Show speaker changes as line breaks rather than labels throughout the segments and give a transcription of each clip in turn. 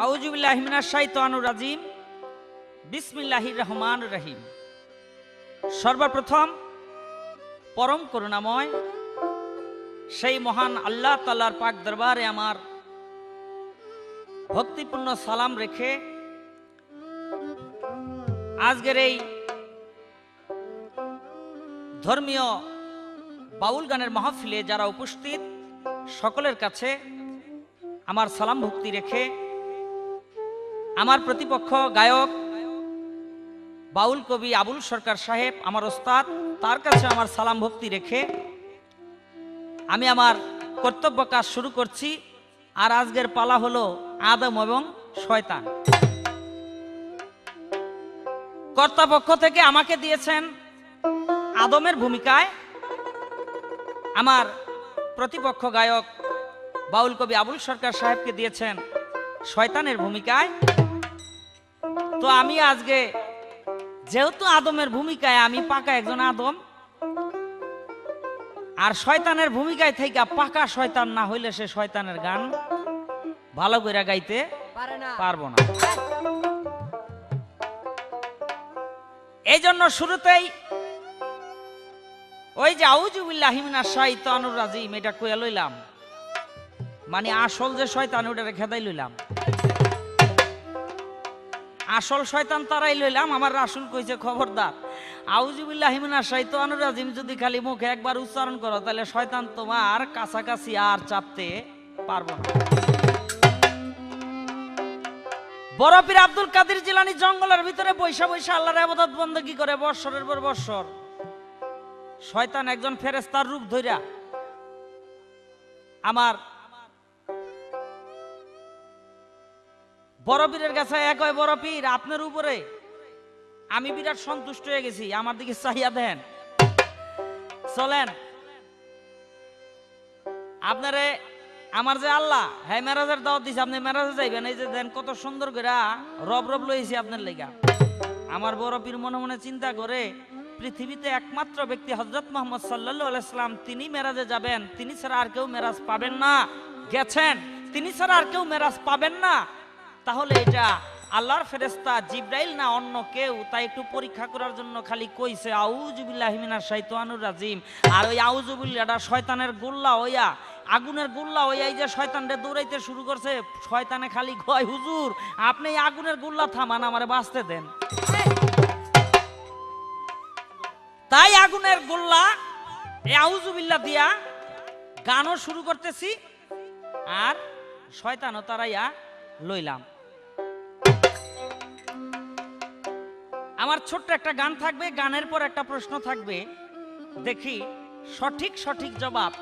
আউযু বিল্লাহি মিনাশ শাইতানির রাজিম। বিসমিল্লাহির রহমানির রহিম। সর্বপ্রথম পরম করুণাময় সেই মহান আল্লাহ তাআলার পাক দরবারে আমার ভক্তিপূর্ণ সালাম রেখে আজকের এই ধর্মীয় বাউল গানের মাহফিলে যারা উপস্থিত সকলের কাছে আমার সালাম ভক্তি রেখে আমার প্রতিপক্ষ গায়ক বাউল কবি আবুল সরকার সাহেব আমার ওস্তাদ, তার কাছে আমার সালাম ভক্তি রেখে আমি আমার কর্তব্য কাজ শুরু করছি। আর আজকের পালা হলো আদম এবং শয়তান। কর্তৃপক্ষ থেকে আমাকে দিয়েছেন আদমের ভূমিকায়, আমার প্রতিপক্ষ গায়ক বাউল কবি আবুল সরকার সাহেবকে দিয়েছেন শয়তানের ভূমিকায়। তো আমি আজকে যেহেতু আদমের ভূমিকায় আমি পাকা একজন আদম, আর শয়তানের ভূমিকায় থেকে পাকা শয়তান না হইলে সে শয়তানের গান ভালো করে গাইতে পারবো না। এই জন্য শুরুতেই ওই যে আউযু বিল্লাহি মিনাশ শাইতানির রাজিম এটা কইয়া লইলাম, মানে আসল যে শয়তান ওটারে খেদাই লইলাম। আসল শয়তান তারাই লইলাম। আমার রাসূল কইছে খবরদার আউযু বিল্লাহি মিনাশ শাইতানির রাজিম যদি খালি মুখে একবার উচ্চারণ করো তাহলে শয়তান তোমার কাছাকাছি আর চাপতে পারবো না। বড় পীর আব্দুল কাদের জিলানী জঙ্গলের ভিতরে বৈশা বৈশা আল্লাহর ইবাদত বندگی করে বৎসরের পর বৎসর। শয়তান একজন ফেরেশতার রূপ ধইরা আমার বড় পীরের কাছে এক হয়, বড় পীর আপনার উপরে আমি বিরাট সন্তুষ্ট হয়ে গেছি, আমার দিকে চাহিয়া দেন, চলেন আপনারে আমার যে আল্লাহ হ্যাঁ মেরাজের দাওয়াত দিছে, আপনি মেরাজে যাইবেন। এই যে দেন কত সুন্দর করে রব রব লইছি আপনার লেগা। আমার বড় পীর মনে মনে চিন্তা করে পৃথিবীতে একমাত্র ব্যক্তি হযরত মুহাম্মদ সাল্লাল্লাহু আলাইহি সাল্লাম, তিনি মেরাজে যাবেন, তিনি ছাড়া আর কেউ মেরাজ পাবেন না, গেছেন, তিনি ছাড়া আর কেউ মেরাজ পাবেন না। তাহলে এটা আল্লাহর ফেরেশতা জিবরাইল না অন্য কেউ, তাই একটু পরীক্ষা করার জন্য খালি কইছে আউযু বিল্লাহি মিনাশ শাইতানির রাজিম। আর ওই আউযু বিল্লাহটা শয়তানের গোল্লা হইয়া, আগুনের গোল্লা হইয়া এই যে শয়তানরে দৌড়াইতে শুরু করছে। শয়তানে খালি কয় হুজুর আপনি এই আগুনের গোল্লা থামান, আমারে বাঁচতে দেন। তাই আগুনের গোল্লা এই আউযু বিল্লাহ দিয়া গানও শুরু করতেছি আর শয়তানও তারাইয়া লইলাম। আমার ছোট্ট একটা গান থাকবে, গানের পর একটা প্রশ্ন থাকবে, দেখি সঠিক সঠিক জবাব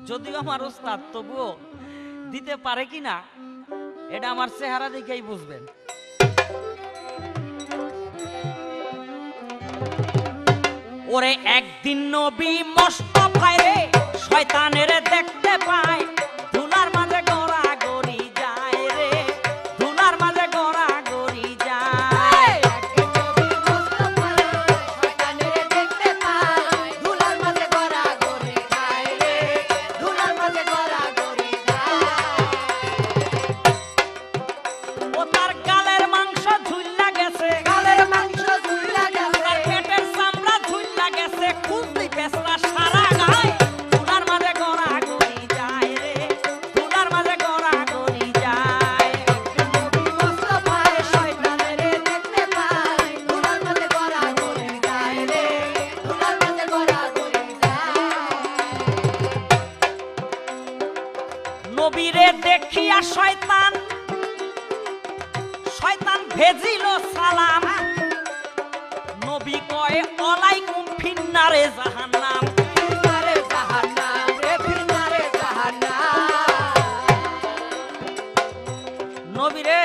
যদিও আমার ওস্তাদ তবুও দিতে পারে কিনা, এটা আমার চেহারা দেখেই বুঝবেন। ওরে একদিন নবী মুস্তাফা রে শয়তানের দেখতে পায়, ধুলার মাঝে গড়াগড়ি যায় রে, ধুলার মাঝে গড়াগড়ি যায়। একদিন নবী মুস্তাফা রে শয়তানের দেখতে পায়, ধুলার মাঝে গড়াগড়ি যায় রে, ধুলার মাঝে গড়াগড়ি যায়। ও তার গালের মাংস ঝুল্লা গেছে, গালের মাংস ঝুল্লা গেছে, তার পেটের চামড়া ঝুল্লা গেছে, কুলতি পেছলা সারা গায়, ধুলার মাঝে গড়াগড়ি যায় রে, ধুলার মাঝে গড়াগড়ি যায়। নবী মুস্তাফা শয়তানের দেখতে পায়, ধুলার মাঝে গড়াগড়ি যায় রে, ধুলার মাঝে গড়াগড়ি যায়। নবীরে দেখিয়া শয়তান শয়তান ভেজিল সালাম, নবী কয় আলাইকুম ফিন্নারে জাহান্নাম, ফিন্নারে জাহান্নাম রে, ফিন্নারে জাহান্নাম। নবী রে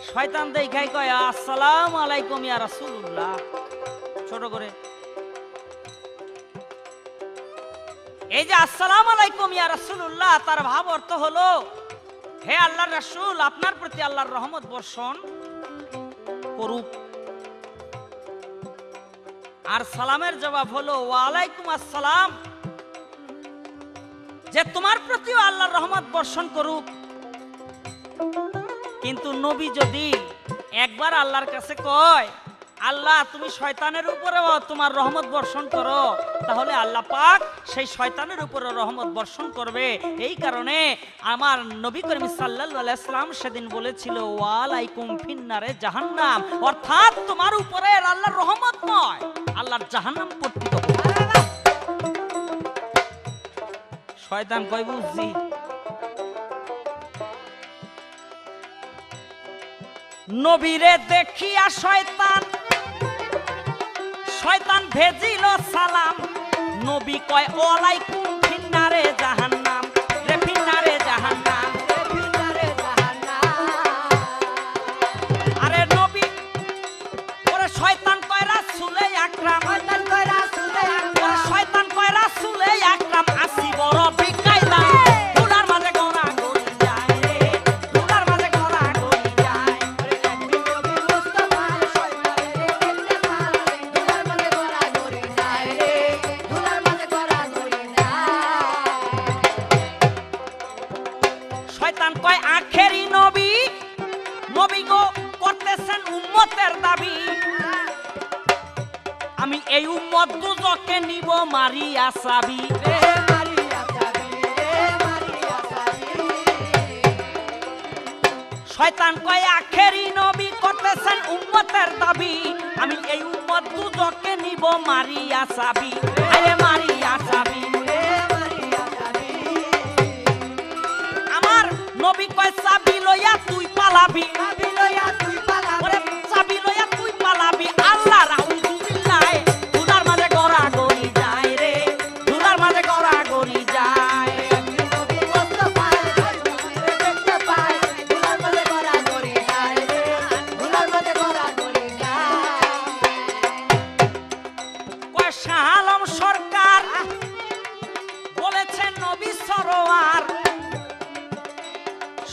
শয়তান দেখাই কয় আসসালামু আলাইকুম ইয়া রাসূলুল্লাহ, ছোট করে। এই যে আসসালামু আলাইকুম ইয়া রাসূলুল্লাহ, তার ভাব অর্থ হলো হে আল্লাহর রাসূল আপনার প্রতি আল্লাহর রহমত বর্ষণ করুক। আর সালামের জবাব হলো ওয়ালাইকুম আসসালাম, যে তোমার প্রতিও আল্লাহর রহমত বর্ষণ করুক। কিন্তু নবী যদি একবার আল্লাহর কাছে কয় আল্লাহ তুমি শয়তানের উপরেও তোমার রহমত বর্ষণ করো, তাহলে আল্লাহ পাক সেই শয়তানের উপরে রহমত বর্ষণ করবে। এই কারণে আমার নবী করিম সাল্লাল্লাহু আলাইহি ওয়াসাল্লাম সেদিন বলেছিল ওয়ালাইকুম ফিন্নারে জাহান্নাম, অর্থাৎ তোমার উপরে আল্লাহর রহমত নয়, আল্লাহর জাহান্নাম পতিত হবে। শয়তান কই বুঝছি নবীরে দেখিয়া শয়তান ভেজিল সালাম, নবী কয় ওয়ালাইকুম ফিন্নারে জাহান্নাম, রে ফিন্নারে জাহান্নাম, রে ফিন্নারে জাহান্নাম। আরে নবী ওরে শয়তান কয় রাসূলে আকরাম, শয়তান কয় রাসূলে আকরাম, শয়তান কয় রাসূলে আকরাম আসি বড় বিকায়দা, দুলার মাঝে গোনা গড়ি যায় রে, দুলার মাঝে গোনা গড়ি যায়। শয়তান কয় আখেরি নবী, নবী গো করতেছেন উম্মতের দাবি, আমি এই উম্মত দুজকে নিব মারিয়া চাবি, শয়তান কয় আখেরি নবী করতেছেন উম্মতের দাবি, আমি এই উম্মত দুজকে নিব মারিয়া চাবি, আরে মারিয়া চাবি। আমার নবী কয় চাবি লইয়া তুই পালাবি, চাবি লইয়া তুই পালাবি, ওরে চাবি লইয়া তুই পালাবি, আল্লাহ রাউযুবিল্লাহ দুলার মাঝে গড়া গড়ি যায় রে, দুলার মাঝে গড়া গড়ি যায়। কয় শাহ আলম সরকার বলেছেন নবী সরোয়ার,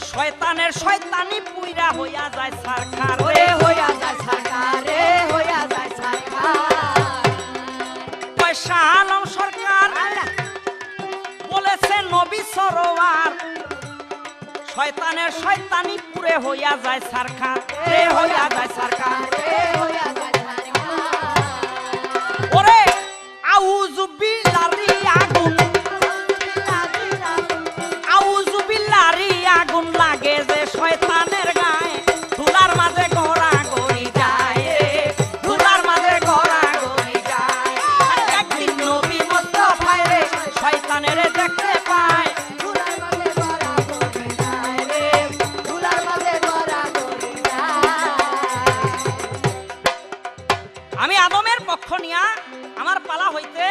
শয়তানের শয়তানি পুইরা হইয়া যায় সরকার রে, হইয়া যায় সরকার রে, হইয়া যায় সরকার। কয় শাহ আলম সরকার বলেছে নবী সরোয়ার, শয়তানের শয়তানি পুরে হইয়া যায় সরকার রে, হইয়া যায় সরকার রে, হইয়া যায় সরকার। ওরে আউযু বিল্লাহি আগুন, আউযু বিল্লাহি আগুন লাগে যে শয়তানের গায়ে, ধুলার মাঝে ঘোরা গড়ি যায় রে, ধুলার মাঝে ঘোরা গড়ি যায়। একদিন নবী মুস্তাফা রে শয়তানের দেখতে পায়, ধুলার মাঝে ঘোরা গড়ি যায় রে, ধুলার মাঝে ঘোরা গড়ি যায়। আমি আদমের পক্ষ নিয়া আমার পালা হইতে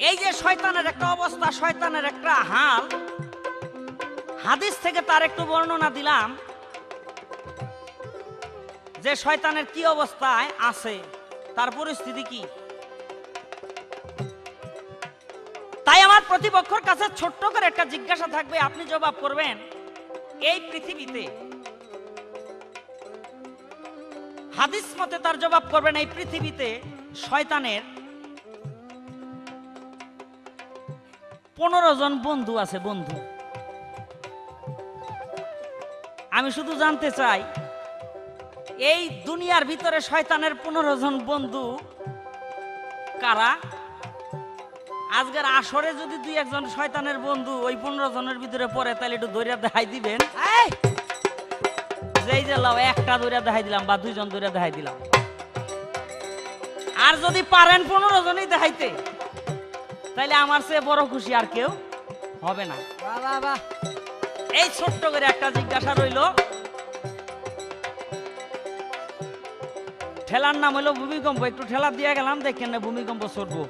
এই যে শয়তানের একটা অবস্থা, শয়তানের একটা হাল, হাদিস থেকে তার একটু বর্ণনা দিলাম যে শয়তানের কি অবস্থায় আছে, তার পরিস্থিতি কি। তাই আমার প্রতিপক্ষের কাছে ছোট্ট করে একটা জিজ্ঞাসা থাকবে, আপনি জবাব করবেন। এই পৃথিবীতে হাদিস মতে তার জবাব করবেন, এই পৃথিবীতে শয়তানের 15 জন বন্ধু আছে, বন্ধু। আমি শুধু জানতে চাই এই দুনিয়ার ভিতরে শয়তানের 15 জন বন্ধু কারা? আজকের আসরে যদি 2-1 জন শয়তানের বন্ধু ওই 15 জনের ভিতরে পড়ে, তাহলে একটু ধৈর্য দেখাই দিবেন। যেই যে লাও একটা ধৈর্য দেখাই দিলাম বা 2 জন ধৈর্য দেখাই দিলাম। আর যদি পারেন 15 জনই দেখাইতে, তাইলে আমার চেয়ে বড় খুশি আর কেউ হবে না। এই ছোট্ট করে একটা জিজ্ঞাসা রইল। ঠেলার নাম হইলো ভূমিকম্প, একটু ঠেলা দিয়ে গেলাম, দেখেন না ভূমিকম্প ছড়বো।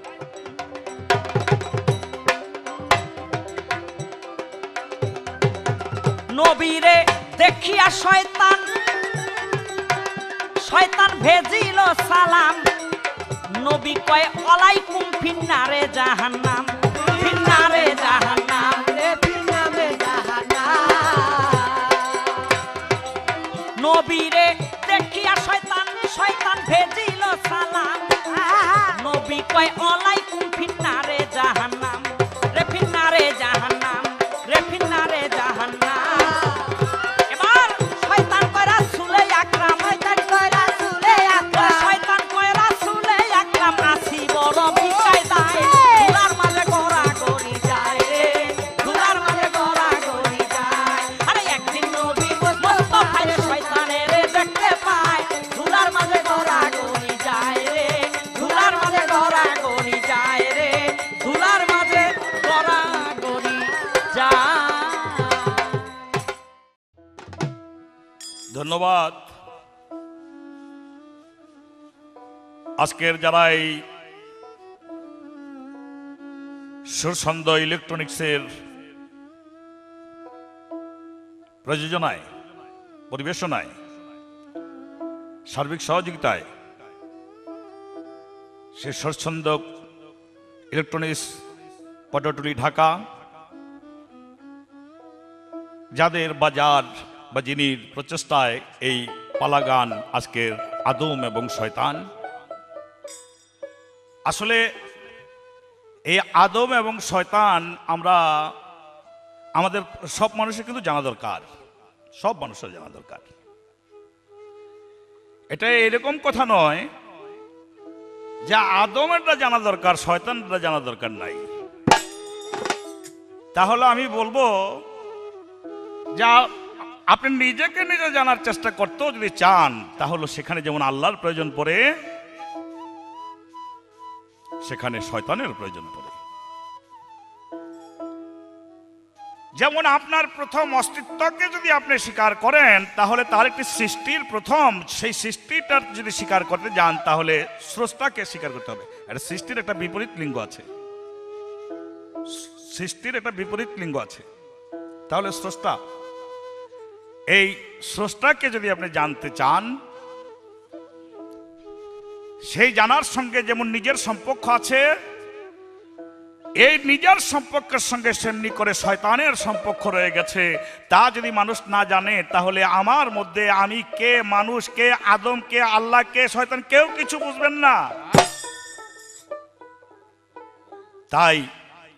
নবীরে দেখিয়া শয়তান ভেজিল সালাম, নবী কয় ওয়ালাইকুম ফিন্নারে জাহান্নাম, ফিন্নারে জাহান্নাম, রে ফিন্নারে জাহান্নাম। নবীরে দেখিয়া শয়তান ভেজিল সালাম, নবী কয় ওয়ালাইকুম ফিন্নারে জাহান্নাম, রে ফিন্নারে জাহান্নাম, রে ফিন্নারে জাহান্নাম।
ধন্যবাদ। আজকের যারা এই সুরছন্দ ইলেকট্রনিক্সের প্রযোজনায়, পরিবেশনায়, সার্বিক সহযোগিতায় সে সুরছন্দ ইলেকট্রনিক্স পটুয়াটুলি ঢাকা, যাদের বাজার বা যিনির প্রচেষ্টায় এই পালাগান আজকের আদম এবং শয়তান। আসলে এই আদম এবং শয়তান আমরা আমাদের সব মানুষের কিন্তু জানা দরকার, সব মানুষের জানা দরকার। এটা এরকম কথা নয় যে আদমেরটা জানা দরকার, শয়তানটা জানা দরকার নাই। তাহলে আমি বলবো যা আপনি নিজেকে নিজে জানার চেষ্টা করতেও যদি চান, তাহলে সেখানে যেমন আল্লাহর প্রয়োজন পড়ে, সেখানে শয়তানের প্রয়োজন পড়ে। যেমন আপনার প্রথম অস্তিত্বকে যদি আপনি স্বীকার করেন, তাহলে তার একটি সৃষ্টির প্রথম, সেই সৃষ্টিটার যদি স্বীকার করতে যান, তাহলে স্রষ্টাকে স্বীকার করতে হবে। এটা সৃষ্টির একটা বিপরীত লিঙ্গ আছে, সৃষ্টির একটা বিপরীত লিঙ্গ আছে। তাহলে স্রষ্টা, এই স্রষ্টাকে যদি আপনি জানতে চান, সেই জানার সঙ্গে যেমন নিজের সম্পর্ক আছে, এই নিজের সম্পর্কের সঙ্গে সেমনি করে শয়তানের সম্পর্ক রয়ে গেছে। তা যদি মানুষ না জানে, তাহলে আমার মধ্যে আমি কে, মানুষ কে, আদম কে, আল্লাহ কে, শয়তান কেউ কিছু বুঝবেন না। তাই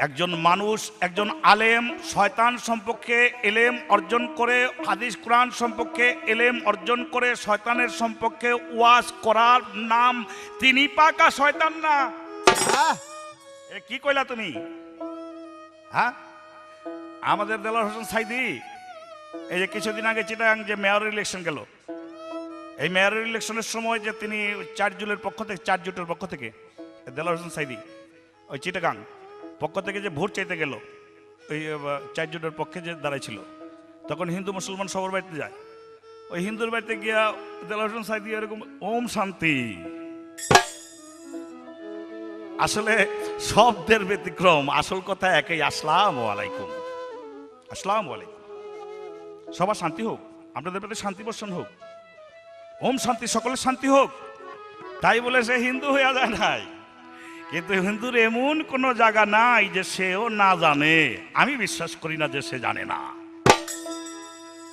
একজন মানুষ, একজন আলেম শয়তান সম্পর্কে এলেম অর্জন করে, হাদিস কোরআন সম্পর্কে এলেম অর্জন করে, শয়তানের সম্পর্কে ওয়াজ করার নাম তিনি পাকা শয়তান না। কি কইলা তুমি? হ্যাঁ, আমাদের দেলোয়ার হোসেন সাইদি এই যে কিছুদিন আগে চিটাগাং যে মেয়র ইলেকশন গেল, এই মেয়র ইলেকশনের সময় যে তিনি 4 জুটের পক্ষ থেকে দেলোয়ার হোসেন সাইদি ওই চিটাগাং পক্ষ থেকে যে ভোট চাইতে গেল, ওই 4 জোটের পক্ষে যে দাঁড়াইছিল, তখন হিন্দু মুসলমান সবার বাড়িতে যায়। ওই হিন্দুর বাড়িতে গিয়া দেলোয়ার হোসেন সাইদি এরকম ওম শান্তি। আসলে শব্দের ব্যতিক্রম, আসল কথা একই, আসসালামু আলাইকুম, আসসালামু আলাইকুম। সবার শান্তি হোক, আপনাদের প্রতি শান্তি বর্ষণ হোক, ওম শান্তি, সকলের শান্তি হোক। তাই বলে সে হিন্দু হয়ে যায় নাই। কিন্তু হিন্দুর এমন কোনো জায়গা নাই যে সেও না জানে। আমি বিশ্বাস করি না যে সে জানে না।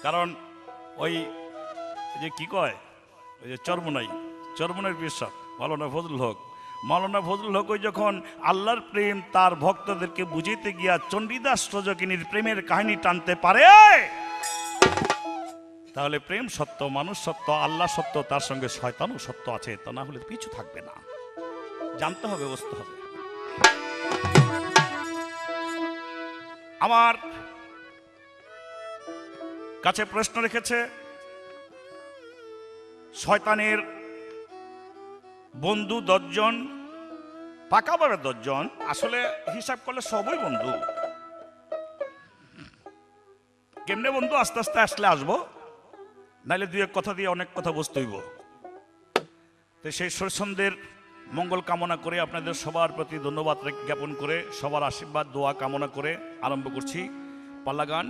কারণ ওই যে কি কয়, ওই যে চরমনাই বিশ্বাস মাওলানা ফজলুল হক ওই যখন আল্লাহর প্রেম তার ভক্তদেরকে বুঝাইতে গিয়া চণ্ডীদাস রজকিনীর প্রেমের কাহিনী টানতে পারে, তাহলে প্রেম সত্য, মানুষ সত্য, আল্লাহ সত্য, তার সঙ্গে শয়তানও সত্য আছে। তা না হলে পিছু থাকবে না। জানতে হবে, বুঝতে হবে। আমার কাছে প্রশ্ন রেখেছে, শয়তানের বন্ধু 10 জন, পাকাভাবে 10 জন। আসলে হিসাব করলে সবই বন্ধু। কেমনে বন্ধু? আস্তে আস্তে আসলে আসবো, নাইলে 2-1 কথা দিয়ে অনেক কথা বুঝতে হইব। তো সেই সুরছন্দের মঙ্গল কামনা করে, আপনাদের সবার প্রতি ধন্যবাদ জ্ঞাপন করে, সবার আশীর্বাদ দোয়া কামনা করে আরম্ভ করছি পাল্লা গান।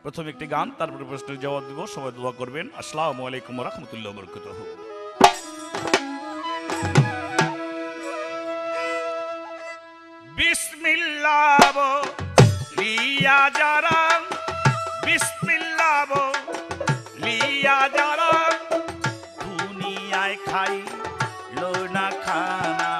প্রথম একটি গান, তারপরে প্রশ্নের জবাব দিব। সবাই দোয়া করবেন। আসসালামু আলাইকুম ওয়া রাহমাতুল্লাহি ওয়া বারাকাতুহু। বিসমিল্লাহ লিয়া যারা, বিসমিল্লাহ লিয়া যারা, দুনিয়ায় খাই লোনা খানা।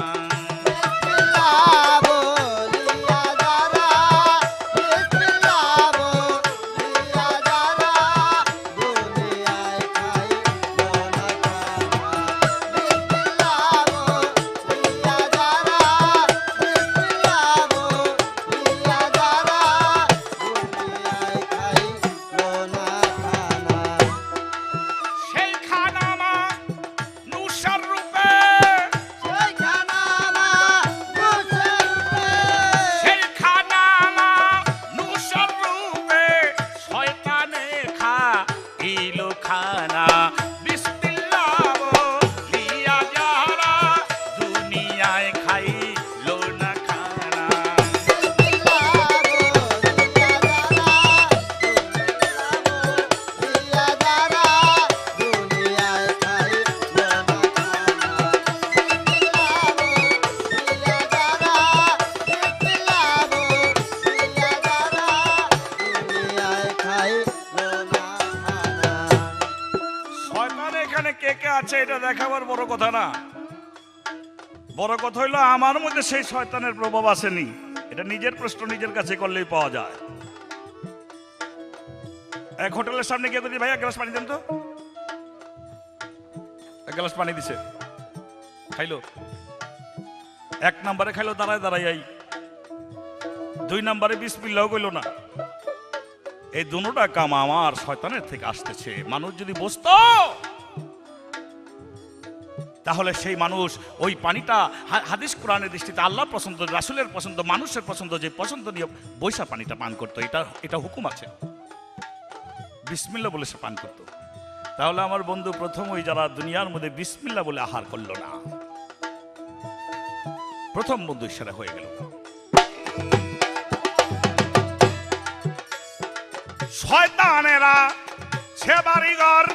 কে কে আছে এটা দেখাবার বড় কথা না, বড় কথা হইলো আমার মধ্যে সেই শয়তানের প্রভাব আসেনি। এটা নিজের প্রশ্ন নিজের কাছে করলেই পাওয়া যায়। এক হোটেলের সামনে গিয়ে বলি, ভাই এক গ্লাস পানি দেন তো। এক গ্লাস পানি দিছে, খাইলো। এক নম্বরে খাইলো দাঁড়ায় দাঁড়াই, 2 নম্বরে বিসমিল্লাহ কইলো না। এই দুটোটা কাম আমার শয়তানের থেকে আসতেছে। মানুষ যদি বুঝতো তাহলে সেই মানুষ ওই পানিটা হাদিস কোরআনের দৃষ্টিতে আল্লাহ পছন্দ, রাসূলের পছন্দ, মানুষের পছন্দ, যে পছন্দনীয় বৈশা পানিটা পান করতো। এটা হুকুম আছে, বিসমিল্লাহ বলে সে পান করতো। তাহলে আমার বন্ধু প্রথম ওই যারা দুনিয়ার মধ্যে বিসমিল্লাহ বলে আহার করলো না, প্রথম বন্ধু সেরা হয়ে গেল। শয়তানেরা সে বাড়িঘর,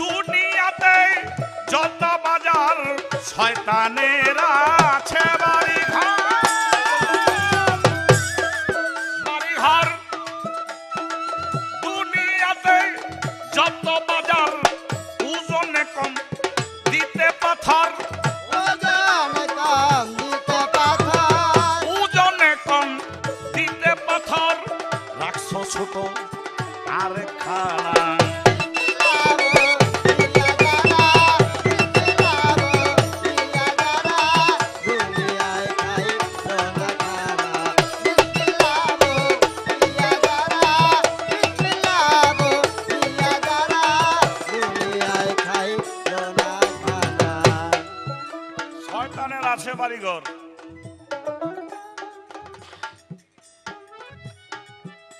দুনিয়াতে যত বাজার, শয়তানেরা আছে বাড়িঘর, দুনিয়াতে যত বাজার, ওজনে কম দিতে পাথর, ওজনে কম দিতে পাথর, রাখছো ছোট আর খানা। শয়তানের আছে বাড়িঘর।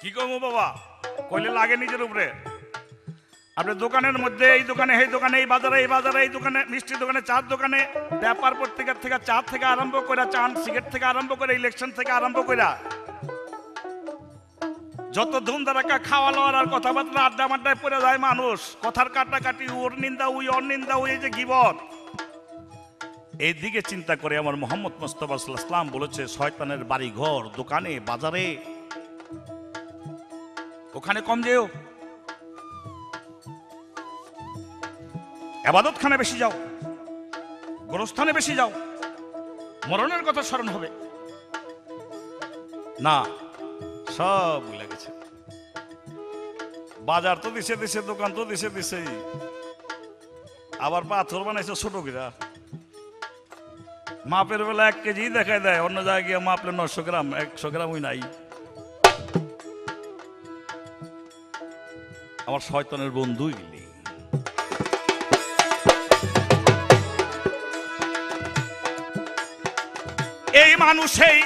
কি করবো বাবা, কইলে লাগে নিজের উপরে। আপনি দোকানের মধ্যে এই দোকানে এই দোকানে, এই বাজারে এই বাজারে, এই দোকানে মিষ্টির দোকানে, চার দোকানে, ব্যাপার পত্রিকার থেকে, চা থেকে আরম্ভ করে, চান সিগারেট থেকে আরম্ভ করে, ইলেকশন থেকে আরম্ভ করে, যত ধুমধারাক্কা খাওয়া লওয়ার আর কথাবার্তা আড্ডা মাড্ডায় পড়ে যায় মানুষ। কথার কাটাকাটি, ওর নিন্দা উই, অর নিন্দা উই, এই যে গীবত, এই দিকে চিন্তা করে আমার মোহাম্মদ মুস্তাফা সাল্লাল্লাহু আলাইহি ওয়াসাল্লাম বলেছে, শয়তানের বাড়ি ঘর, দোকানে, বাজারে, ওখানে কম যেও, ইবাদতখানে বেশি যাও, গোরস্থানে বেশি যাও, মরণের কথা স্মরণ হবে না। সব ভুলে গেছে। বাজার তো দিছে দিছে, দোকান তো দিছে দিছে, আবার পাথর বানাইছে ছোট গিরা। মাপের বেলা 1 কেজি দেখায় দেয়, অন্য জায়গায় গিয়ে মাপলে 900 গ্রাম, 100 গ্রামই নাই। আমার শয়তানের বন্ধুই গেলি। এই মানুষেই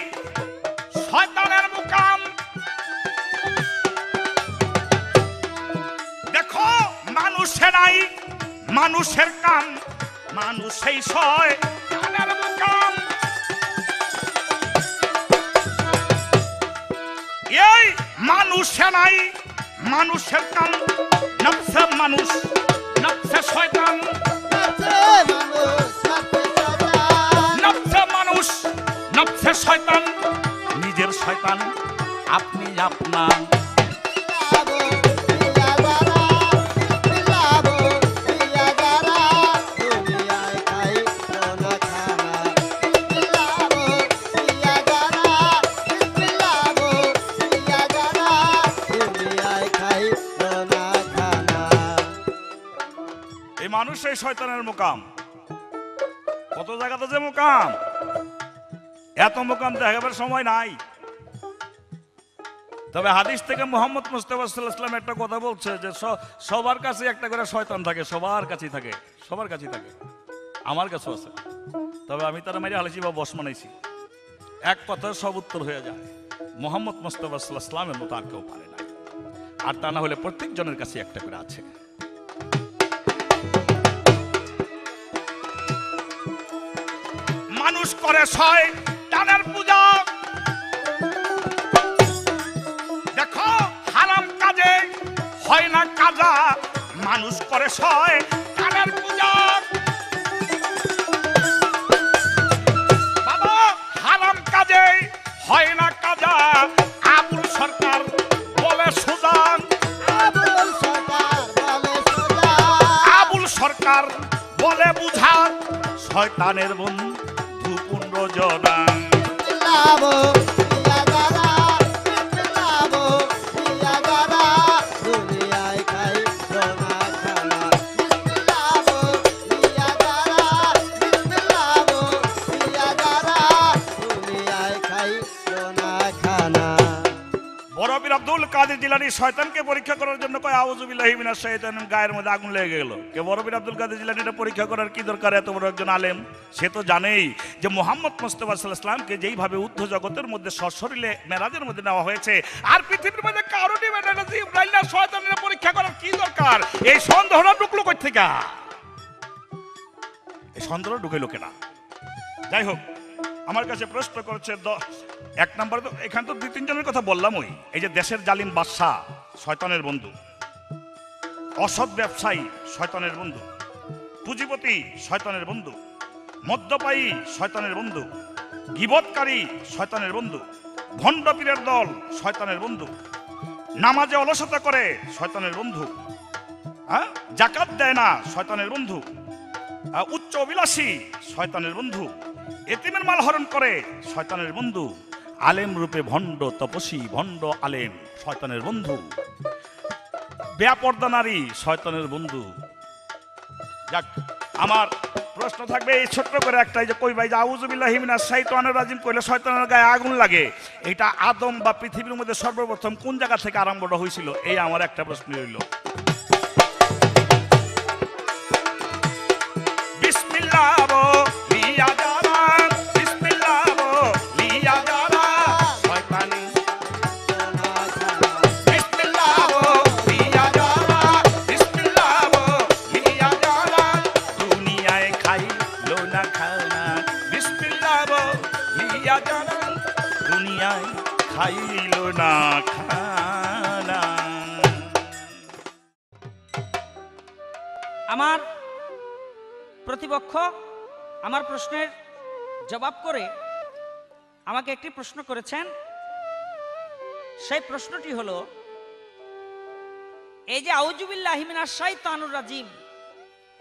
শয়তানের মুকাম। দেখো মানুষে নাই মানুষের কাম, মানুষেই শয়তানের মুকাম। এই মানুষে নাই মানুষের কাম, নফসে মানুষ, নফসে শয়তান, নফসে মানুষ, নফসে শয়তান, নিজের শয়তান আপনি আপনার। মানুষ এই শয়তানের মুকাম। কত জায়গাতে যে মুকাম, এত মুকাম দেখাবার সময় নাই। তবে হাদিস থেকে মুহাম্মদ মুস্তাফা সাল্লাল্লাহু আলাইহি ওয়াসাল্লাম একটা কথা বলছে যে সবার কাছে একটা করে শয়তান থাকে, সবার কাছেই থাকে, সবার কাছেই থাকে, আমার কাছেও আছে। তবে আমি তারা মেরে হালাইছি বা বস মানাইছি, এক কথায় সব উত্তর হয়ে যায়। মুহাম্মদ মুস্তাফা সাল্লাল্লাহু আলাইহি ওয়াসাল্লামের মতো আর কেউ পারে না। আর তা না হলে প্রত্যেক জনের কাছে একটা করে আছে। মানুষ করে শয়তানের পূজা। দেখো হারাম কাজে হয় না কাজা, মানুষ করে শয়তানের পূজা। বাবা হারাম কাজে হয় না কাজা, আবুল সরকার বলে সোজা, আবুল সরকার বলে সোজা। কার বলে বুঝার শয়তানের বন্ধু পুনর্জনা। বড় পীর আব্দুল কাদের জিলানী শয়তানকে পরীক্ষা করার জন্য কয় আউযু বিল্লাহি মিনাশ শাইতানির, গায়ের মধ্যে আগুন লেগে গেল। কে বড় পীর আব্দুল কাদের জিলানী এটা পরীক্ষা করার কি দরকার? এত বড় একজন আলেম, সে তো জানেই যে মুহাম্মদ মুস্তাফা সাল্লাল্লাহু আলাইহি ওয়াসাল্লামকে যেইভাবে ঊর্ধ্ব জগতের মধ্যে সশরীরে মেরাজের মধ্যে নেওয়া হয়েছে, আর পৃথিবীর মধ্যে কারো নেবে না জিবরাইল আর শয়তানের পরীক্ষা করার কি দরকার? এই সন্দেহটা ঢুকলো কই থেকে? এই সন্দেহ ঢুকাইলো কেনা? যাই হোক, আমার কাছে প্রশ্ন করছে এক নম্বরে তো এখানে তো 2-3 জনের কথা বললাম। ওই এই যে দেশের জালিম বাদশা শয়তানের বন্ধু, অসৎ ব্যবসায়ী শয়তানের বন্ধু, পুঁজিপতি শয়তানের বন্ধু, মদ্যপায়ী শয়তানের বন্ধু, গীবতকারী শয়তানের বন্ধু, ভণ্ড পীরের দল শয়তানের বন্ধু, নামাজে অলসতা করে শয়তানের বন্ধু, হ্যাঁ, জাকাত দেয় না শয়তানের বন্ধু, উচ্চ অভিলাষী শয়তানের বন্ধু, এতিমের মাল হরণ করে শয়তানের বন্ধু, আলেম রূপে ভণ্ড তপস্বী ভণ্ড আলেম শয়তানের বন্ধু, বেপর্দা নারী শয়তানের বন্ধু। যাক, আমার প্রশ্ন থাকবে এই ছোট্ট করে একটাই, যে কই ভাই যে আউযু বিল্লাহি মিনাশ শাইতানির রাজিম কইলে শয়তানের গায়ে আগুন লাগে, এটা আদম বা পৃথিবীর মধ্যে সর্বপ্রথম কোন জায়গা থেকে আরম্ভটা হয়েছিল? এই আমার একটা প্রশ্ন রইল। বিসমিল্লাহ বলিয়া যারা, বিসমিল্লাহ বলিয়া যারা শয়তানি, বিসমিল্লাহ বলিয়া যারা, বিসমিল্লাহ বলিয়া যারা দুনিয়ায় খাইলো না খানা, বিসমিল্লাহ বলিয়া যারা দুনিয়ায় খাইলো না খানা।
আমার প্রতিপক্ষ আমার প্রশ্নের জবাব করে আমাকে একটি প্রশ্ন করেছেন। সেই প্রশ্নটি হলো, এই যে আউযু বিল্লাহি মিনাশ শাইতানির রাজিম,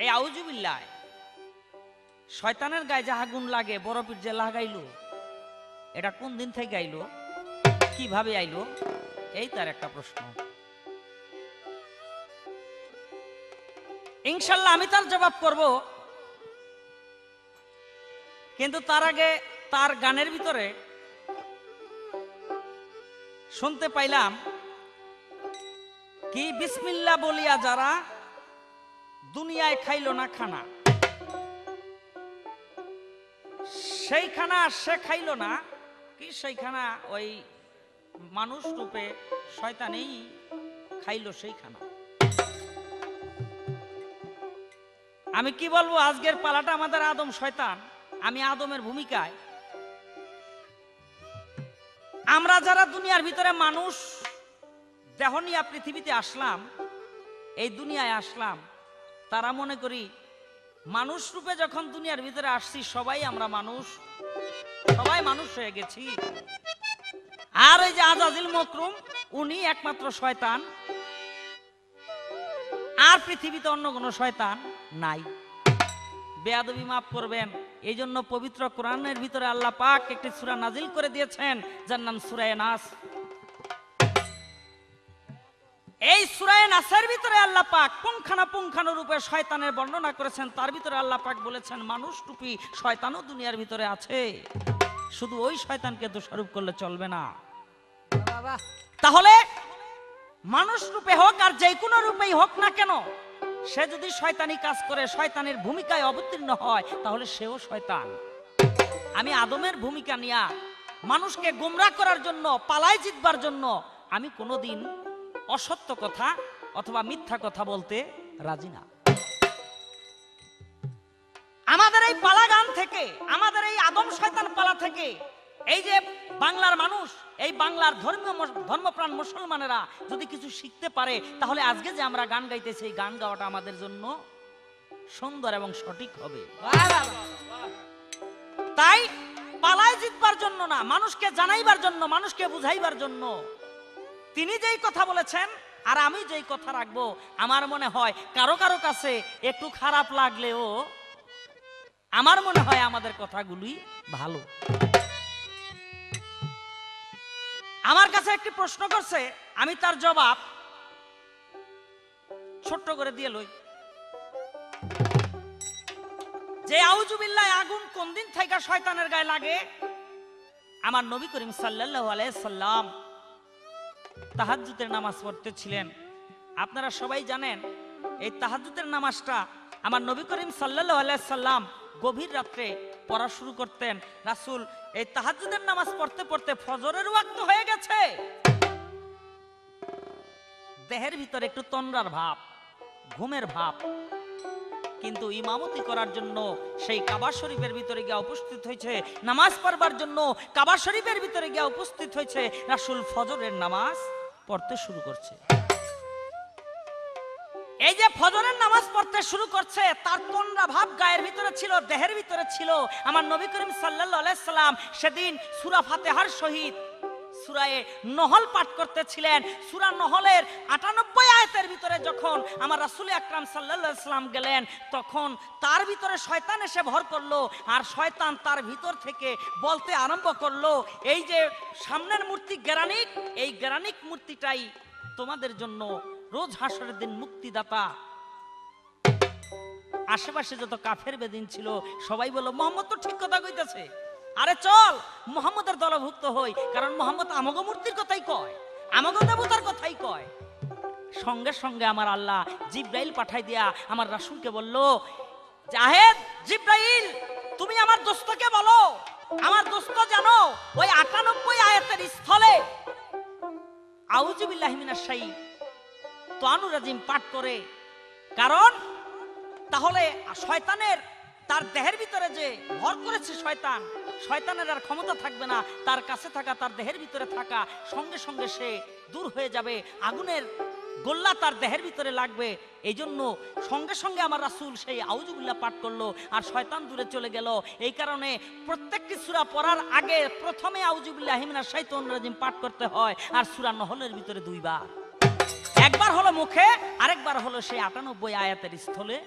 এই আউযু বিল্লাহ, শয়তানের গায়ে যে আগুন লাগে বড় পীর যে লাগাইলো, এটা কোন দিন থেকে আইলো, কিভাবে আইলো, এই তার একটা প্রশ্ন। ইনশাল্লাহ আমি তার জবাব করব, কিন্তু তার আগে তার গানের ভিতরে শুনতে পাইলাম কি, বিসমিল্লাহ বলিয়া যারা দুনিয়ায় খাইলো না খানা, সেই খানা সে খাইলো না কি, সেই খানা ওই মানুষ রূপে শয়তানেই খাইলো সেই খানা। আমি কি বলবো, আজকের পালাটা আমাদের আদম শয়তান, আমি আদমের ভূমিকায়। আমরা যারা দুনিয়ার ভিতরে মানুষ দেহ নিয়ে পৃথিবীতে আসলাম, এই দুনিয়ায় আসলাম, তারা মনে করি মানুষ রূপে যখন দুনিয়ার ভিতরে আসছি সবাই আমরা মানুষ, সবাই মানুষ হয়ে গেছি। আর ওই যে আজাজিল মকরুম, উনি একমাত্র শয়তান, আর পৃথিবীতে অন্য কোনো শয়তান নাই। বেয়াদবি মাফ করবেন, এই জন্য পবিত্র কোরআনের ভিতরে আল্লাহ পাক একটি সূরা নাজিল করে দিয়েছেন, যার নাম সূরা নাস। এই সূরা নাসের ভিতরে আল্লাহ পাক পুঙ্খানুপুঙ্খানু রূপে শয়তানের বর্ণনা করেছেন। তার ভিতরে আল্লাহ পাক বলেছেন মানুষ রূপী শয়তানও দুনিয়ার ভিতরে আছে, শুধু ওই শয়তানকে দোষারোপ করলে চলবে না। তাহলে মানুষ রূপে হোক আর যে কোনো রূপেই হোক না কেন, সে যদি শয়তানি কাজ করে, শয়তানের ভূমিকায় অবতীর্ণ হয়, তাহলে সেও শয়তান। আমি আদমের ভূমিকা নিয়া মানুষকে গোমরাহ করার জন্য, পালায় জিতবার জন্য আমি কোনোদিন অসত্য কথা অথবা মিথ্যা কথা বলতে রাজি না। আমাদের এই পালা গান থেকে, আমাদের এই আদম শয়তান পালা থেকে, এই যে বাংলার মানুষ, এই বাংলার ধর্মপ্রাণ মুসলমানেরা যদি কিছু শিখতে পারে, তাহলে আজকে যে আমরা গান গাইতেছি, এই গান গাওয়াটা আমাদের জন্য সুন্দর এবং সঠিক হবে। তাই পালায় জিতবার জন্য না, মানুষকে জানাইবার জন্য, মানুষকে বুঝাইবার জন্য তিনি যেই কথা বলেছেন আর আমি যেই কথা রাখবো আমার মনে হয় কারো কারো কাছে একটু খারাপ লাগলেও আমার মনে হয় আমাদের কথাগুলি ভালো। আমার কাছে একটি প্রশ্ন করছে, আমি তার জবাব ছোট্ট করে দিয়ে লই যে আউযুবিল্লাহ আগুন কোন দিন থেকে শয়তানের গায়ে লাগে? আমার নবী করিম সাল্লাল্লাহু আলাইহি সাল্লাম তাহাজ্জুদের নামাজ পড়তেছিলেন। আপনারা সবাই জানেন এই তাহাজ্জুদের নামাজটা আমার নবী করিম সাল্লাল্লাহু আলাইহি সাল্লাম গভীর রাত্রে পড়া শুরু করতেন। রাসূল এই তাহাজ্জুদের নামাজ পড়তে পড়তে ফজরের ওয়াক্ত হয়ে গেছে, দেহের ভিতরে একটু তন্দ্রার ভাব, ঘুমের ভাব, কিন্তু ইমামতি করার জন্য সেই কাবা শরীফের ভিতরে গিয়ে উপস্থিত হয়েছে, নামাজ পড়বার জন্য কাবা শরীফের ভিতরে গিয়ে উপস্থিত হয়েছে। রাসূল ফজরের নামাজ পড়তে শুরু করছে। এই যে ফজরের নামাজ পড়তে শুরু করছে, তার তন্দ্রা ভাব গায়ের ভিতরে ছিল, দেহের ভিতরে ছিল। আমার নবী করিম সাল্লাল্লাহু আলাইহি সাল্লাম সেদিন সূরা ফাতিহার সহিত সূরায়ে নহল পাঠ করতেছিলেন। সূরা নহলের ৯৮ আয়াতের ভিতরে যখন আমার রাসূল আকরাম সাল্লাল্লাহু আলাইহি সাল্লাম গেলেন, তখন তার ভিতরে শয়তান এসে ভর করলো। আর শয়তান তার ভিতর থেকে বলতে আরম্ভ করলো, এই যে সামনের মূর্তি গ্রানিক, এই গ্রানিক মূর্তিটাই তোমাদের জন্য রোজ হাসরের দিন মুক্তিদাতা। আশেপাশে যত কাফের বেদিন ছিল সবাই বলল, মুহাম্মদ তো ঠিক কথা কইতেছে, আরে চল মুহাম্মদের দলভুক্ত হই, কারণ মুহাম্মদ আমগো মূর্তির কথাই কয়, আমগো দেবতার কথাই কয়। সঙ্গে সঙ্গে আমার আল্লাহ জিব্রাইল পাঠাই দিয়া আমার রাসূলকে বলল, জাহেদ জিব্রাইল তুমি আমার দোস্তকে বলো, আমার দোস্ত জানো ওই ৯৮ আয়াতের স্থলে আউযু বিল্লাহি মিনাশ শাইতানির রাজিম পাঠ করে, কারণ তাহলে শয়তানের তার দেহের ভিতরে যে ভর করেছে শয়তান, শয়তানের আর ক্ষমতা থাকবে না, তার কাছে থাকা, তার দেহের ভিতরে থাকা সঙ্গে সঙ্গে সে দূর হয়ে যাবে, আগুনের গোল্লা তার দেহের ভিতরে লাগবে। এই জন্য সঙ্গে সঙ্গে আমার রাসূল সেই আউযুবিল্লাহ পাঠ করলো আর শয়তান দূরে চলে গেল। এই কারণে প্রত্যেকটি সূরা পড়ার আগে প্রথমে আউযুবিল্লাহি মিনাশ শাইতানির রাজিম পাঠ করতে হয়। আর সূরা নহলের ভিতরে দুইবার, একবার হলো মুখে, আরেকবার হলো সেই ৯৮ আয়াতের স্থলে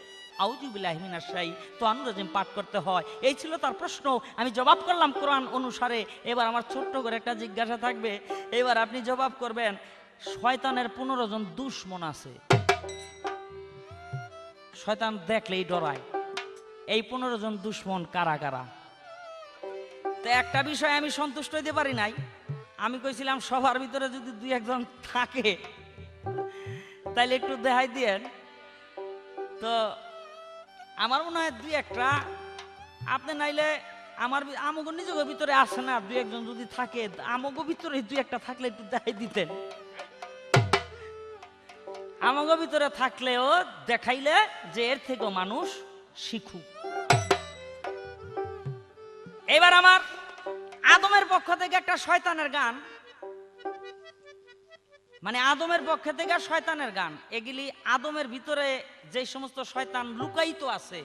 আউযুবিল্লাহি মিনাশ শাইতানির রাজিম পাঠ করতে হয়। এই ছিল তার প্রশ্ন, আমি জবাব করলাম কোরআন অনুসারে। এবার আমার ছোট্ট করে একটা জিজ্ঞাসা থাকবে, এবার আপনি জবাব করবেন। শয়তানের ১৫ জন দুশমন আছে, শয়তান দেখলেই ডরায়। এই ১৫ জন দুশমন কারা কারা? তো একটা বিষয় আমি সন্তুষ্ট হইতে পারি নাই, আমি কইছিলাম সবার ভিতরে যদি ২-১ জন থাকে তাইলে একটু দেখাই দিয়েন। তো আমার মনে হয় ২-১টা আপনি নাইলে আমার আমগো নিজের ভিতরে আসে না, ২-১ জন যদি থাকে আমগো ভিতরে ২-১টা থাকলে একটু দেখাই দিতেন। আমগো ভিতরে থাকলেও দেখাইলে যে এর থেকেও মানুষ শিখুক। এবার আমার আদমের পক্ষ থেকে একটা শয়তানের গান, মানে আদমের পক্ষ থেকে শয়তানের গান, এগুলি আদমের ভিতরে যে সমস্ত শয়তান লুকায়িত আছে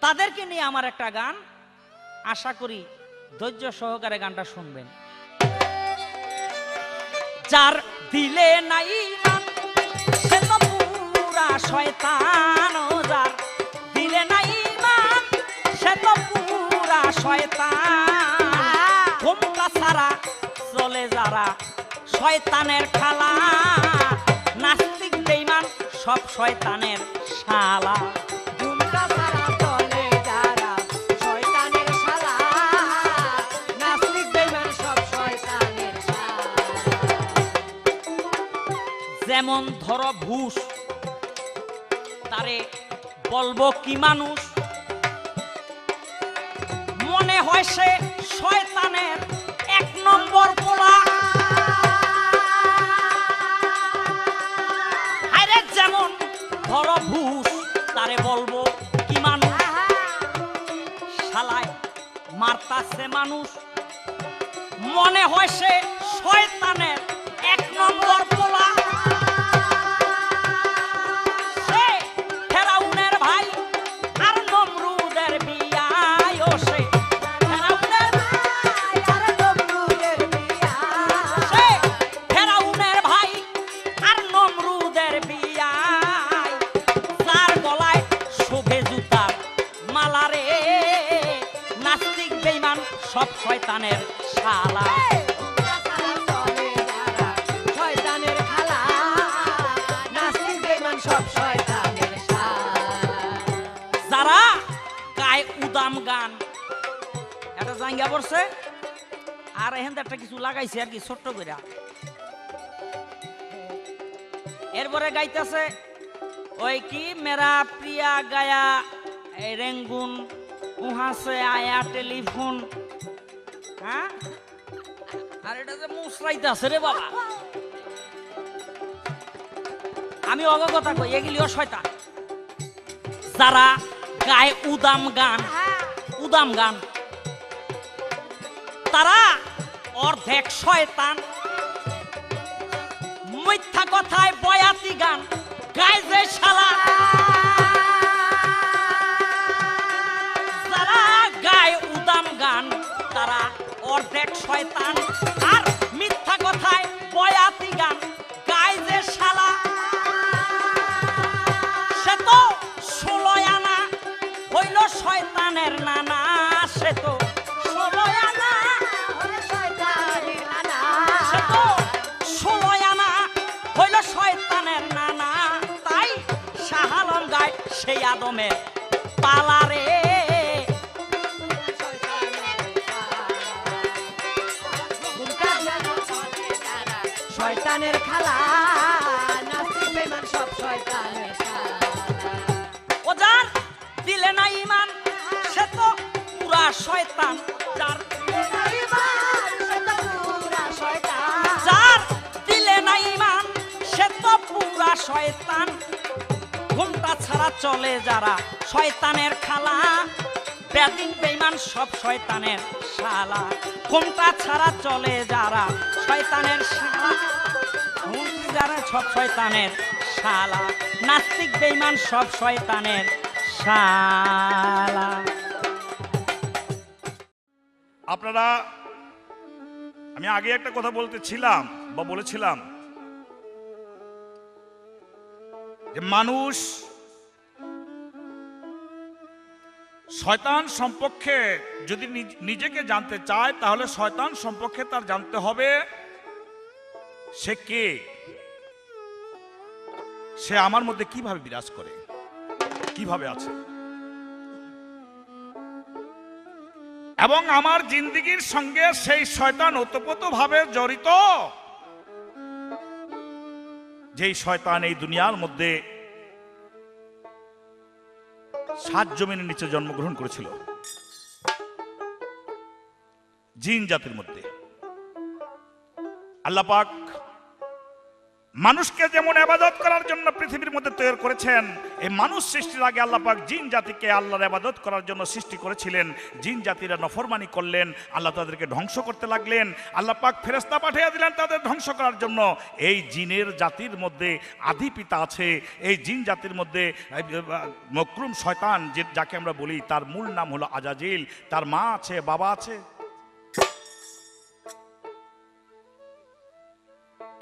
তাদেরকে নিয়ে আমার একটা গান, আশা করি ধৈর্য সহকারে গানটা শুনবেন। যার দিলে নাই ইমান সে তো পুরা শয়তান, যার দিলে নাই ইমান সে তো পুরা শয়তান। ঘুমটা সারা চলে যারা শয়তানের খালা, নাস্তিক বেঈমান সব শয়তানের শালা। ঘুমটা সারা চলে যারা শয়তানের শালা, নাস্তিক বেঈমান সব শয়তানের শালা। যেমন ধরো ভূষ, তারে বলবো কি মানুষ, মনে হয় সে শয়তানের ১ নম্বর পোলা। আরে যেমন ধরো ভূষ, তারে বলবো কি মানুষ, শালায় মারতাছে মানুষ, মনে হয় সে শয়তানের ১ নম্বর পোলা। সে ফেরাউনের ভাই আর নমরুদের বিয়ায়, ও সে ফেরাউনের ভাই আর নমরুদের বিয়ায়, সে ফেরাউনের পড়ছে আর এখান একটা কিছু লাগাইছে আর কি ছোট্ট করে। এরপরে গাইতেছে ওই কি মেরা প্রিয়া গায়া রেঙ্গুন উহা সে আয়া টেলিফোন। হ্যাঁ, আর এটা যে মুসরাইতেছে রে বাবা। আমি অবগতা কই এগুলিও শয়তান, যারা গায় উদাম গান, উদাম গান, তারা অর্ধেক শয়তান। মিথ্যা কথায় বয়াতি গান গায় যে শালা, যারা গায় উদাম গান তারা অর্ধেক শয়তান। আর মিথ্যা কথায় বয়াতি গান গায় যে শালা, সে তো 16 আনা হইল শয়তানের নানা। সে তো 16 আনা, সে তো 16 আনা হইল শয়তানের নানা। তাই শাহ আলম গায় সেই আদমের পালারে।
শয়তানের খালা নাস্তিক বেঈমান সব শয়তানের খালা।
ওজার দিলে না ইমান সে তো পুরা শয়তান। যার
দিলে না ঈমান সে তো পুরা শয়তান।
যার দিলে না ইমান সে তো পুরা শয়তান। ঘুমটা ছাড়া চলে যারা শয়তানের খালা, বেদিন বেঈমান সব শয়তানের শালা। ঘুমটা ছাড়া চলে যারা শয়তানের শালা, ঘুমটি যারা সব শয়তানের শালা। নাস্তিক বেঈমান সব শয়তানের শালা।
আপনারা, আমি আগে একটা কথা বলতেছিলাম বা বলেছিলাম যে মানুষ শয়তান সম্পর্কে যদি নিজেকে জানতে চায় তাহলে শয়তান সম্পর্কে তার জানতে হবে সে কে, সে আমার মধ্যে কিভাবে বিরাজ করে, কিভাবে আছে, এবং আমার জিন্দেগির সঙ্গে সেই শয়তান ওতপ্রোতভাবে জড়িত, যেই শয়তান এই দুনিয়ার মধ্যে 7 জমিনের নিচে জন্মগ্রহণ করেছিল, জিন জাতির মধ্যে। আল্লাহ পাক মানুষকে যেমন ইবাদত করার জন্য পৃথিবীর মধ্যে তৈরি করেছেন, এই মানুষ সৃষ্টির আগে আল্লাহ পাক জিন জাতিকে আল্লাহর ইবাদত করার জন্য সৃষ্টি করেছিলেন। জিন জাতিরা নফরমানি করলেন, আল্লাহ তাদেরকে ধ্বংস করতে লাগলেন। আল্লাহ পাক ফেরেশতা পাঠিয়ে দিলেন তাদের ধ্বংস করার জন্য। এই জিনের জাতির মধ্যে আদি পিতা আছে। এই জিন জাতির মধ্যে মকরুম শয়তান, যাকে আমরা বলি, তার মূল নাম হলো আজাজিল। তার মা আছে, বাবা আছে।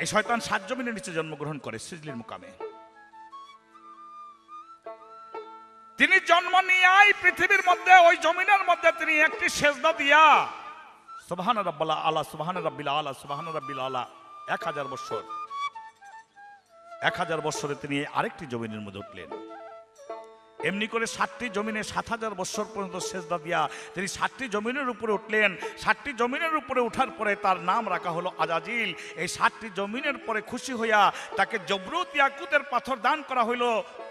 এই শয়তান 7 জমিনের নিচে জন্মগ্রহণ করে সিজলির মুকামে। তিনি জন্ম নিয়ে পৃথিবীর মধ্যে ওই জমিনের মধ্যে তিনি একটি সেজদা দিয়া সুবহান রাব্বিল আলা, সুবহান রাব্বিল আলা, সুবহান রাব্বিল আলা 1000 বছর, 1000 বছরে তিনি আরেকটি জমিনের মধ্যে উঠলেন। এমনি করে 7টি জমিনে 7000 বছর পর্যন্ত সেজদা দিয়া তিনি 7টি জমিনের উপরে উঠলেন। 7টি জমিনের উপরে উঠার পরে তার নাম রাখা হলো আজাজিল। এই 7টি জমিনের পরে খুশি হইয়া তাকে জবরুত ইয়াকুতের পাথর দান করা হইল,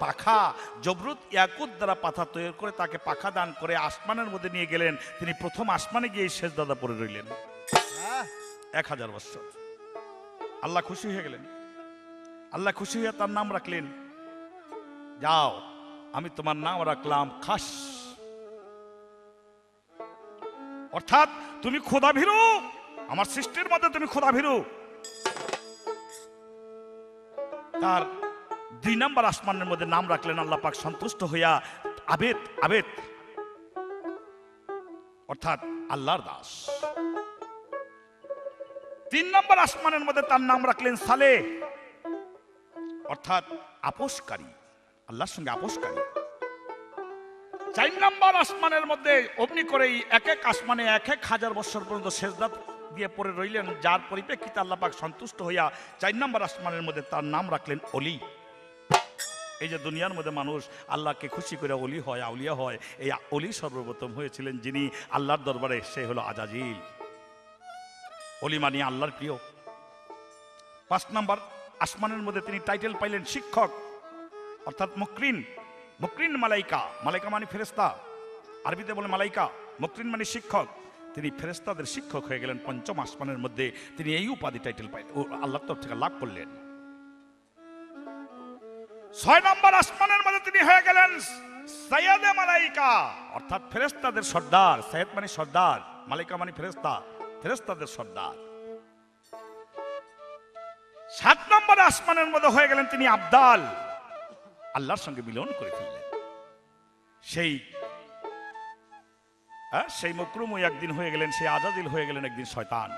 পাখা। জবরুত ইয়াকুত দ্বারা পাথা তৈরি করে তাকে পাখা দান করে আসমানের মধ্যে নিয়ে গেলেন। তিনি প্রথম আসমানে গিয়ে সেজদাদা পড়ে রইলেন 1000 বছর। আল্লাহ খুশি হয়ে গেলেন। আল্লাহ খুশি হয়ে তার নাম রাখলেন, যাও আমি তোমার নাম রাখলাম খাস, অর্থাৎ তুমি খোদা ভীরু, আমার সৃষ্টির মধ্যে তুমি খোদা ভীরু। তার 2 নম্বর আসমানের মধ্যে নাম রাখলেন আল্লাহ পাক সন্তুষ্ট হইয়া আবেদ, আবেদ অর্থাৎ আল্লাহর দাস। 3 নম্বর আসমানের মধ্যে তার নাম রাখলেন সালে, অর্থাৎ আপোষকারী, আল্লাহর সঙ্গে আপোষকারী। 4 নম্বর আসমানের মধ্যে অমনি করেই এক এক আসমানে 1000 বছর পর্যন্ত সেজদা দিয়ে পড়ে রইলেন, যার পরিপ্রেক্ষিতে আল্লাহ পাক সন্তুষ্ট হইয়া 4 নম্বর আসমানের মধ্যে তার নাম রাখলেন অলি। এই যে দুনিয়ার মধ্যে মানুষ আল্লাহকে খুশি করে অলি হয়, আউলিয়া হয়, এই অলি সর্বপ্রথম হয়েছিলেন যিনি আল্লাহর দরবারে, সে হলো আজাজিল। অলি মানে আল্লাহর প্রিয়। 5 নম্বর, আসমানের মধ্যে তিনি টাইটেল পাইলেন শিক্ষক, অর্থাৎ মুকরিন। মুকরিন মালাইকা, মালাইকা মানে ফেরেশতা, আরবিতে বলে মালাইকা, মুকরিন মানে শিক্ষক। তিনি ফেরেশতাদের শিক্ষক হয়ে গেলেন। 5ম আসমানের মধ্যে তিনি এই উপাধি টাইটেল পাইলেন, আল্লাহর তরফ থেকে লাভ করলেন। 6 নম্বর আসমানের মধ্যে তিনি হয়ে গেলেন সাইয়্যিদে মালাইকা, অর্থাৎ ফেরেশতাদের সর্দার। সাইয়্যিদ মানে সর্দার, মালাইকা মানে ফেরেশতা, ফেরেশতাদের সর্দার। 7 নম্বর আসমানের মধ্যে হয়ে গেলেন তিনি আবদাল, আল্লাহর সঙ্গে মিলন করে ফেললেন। সেই মুকরুমই একদিন হয়ে গেলেন, সেই আজাজিল হয়ে গেলেন একদিন শয়তান।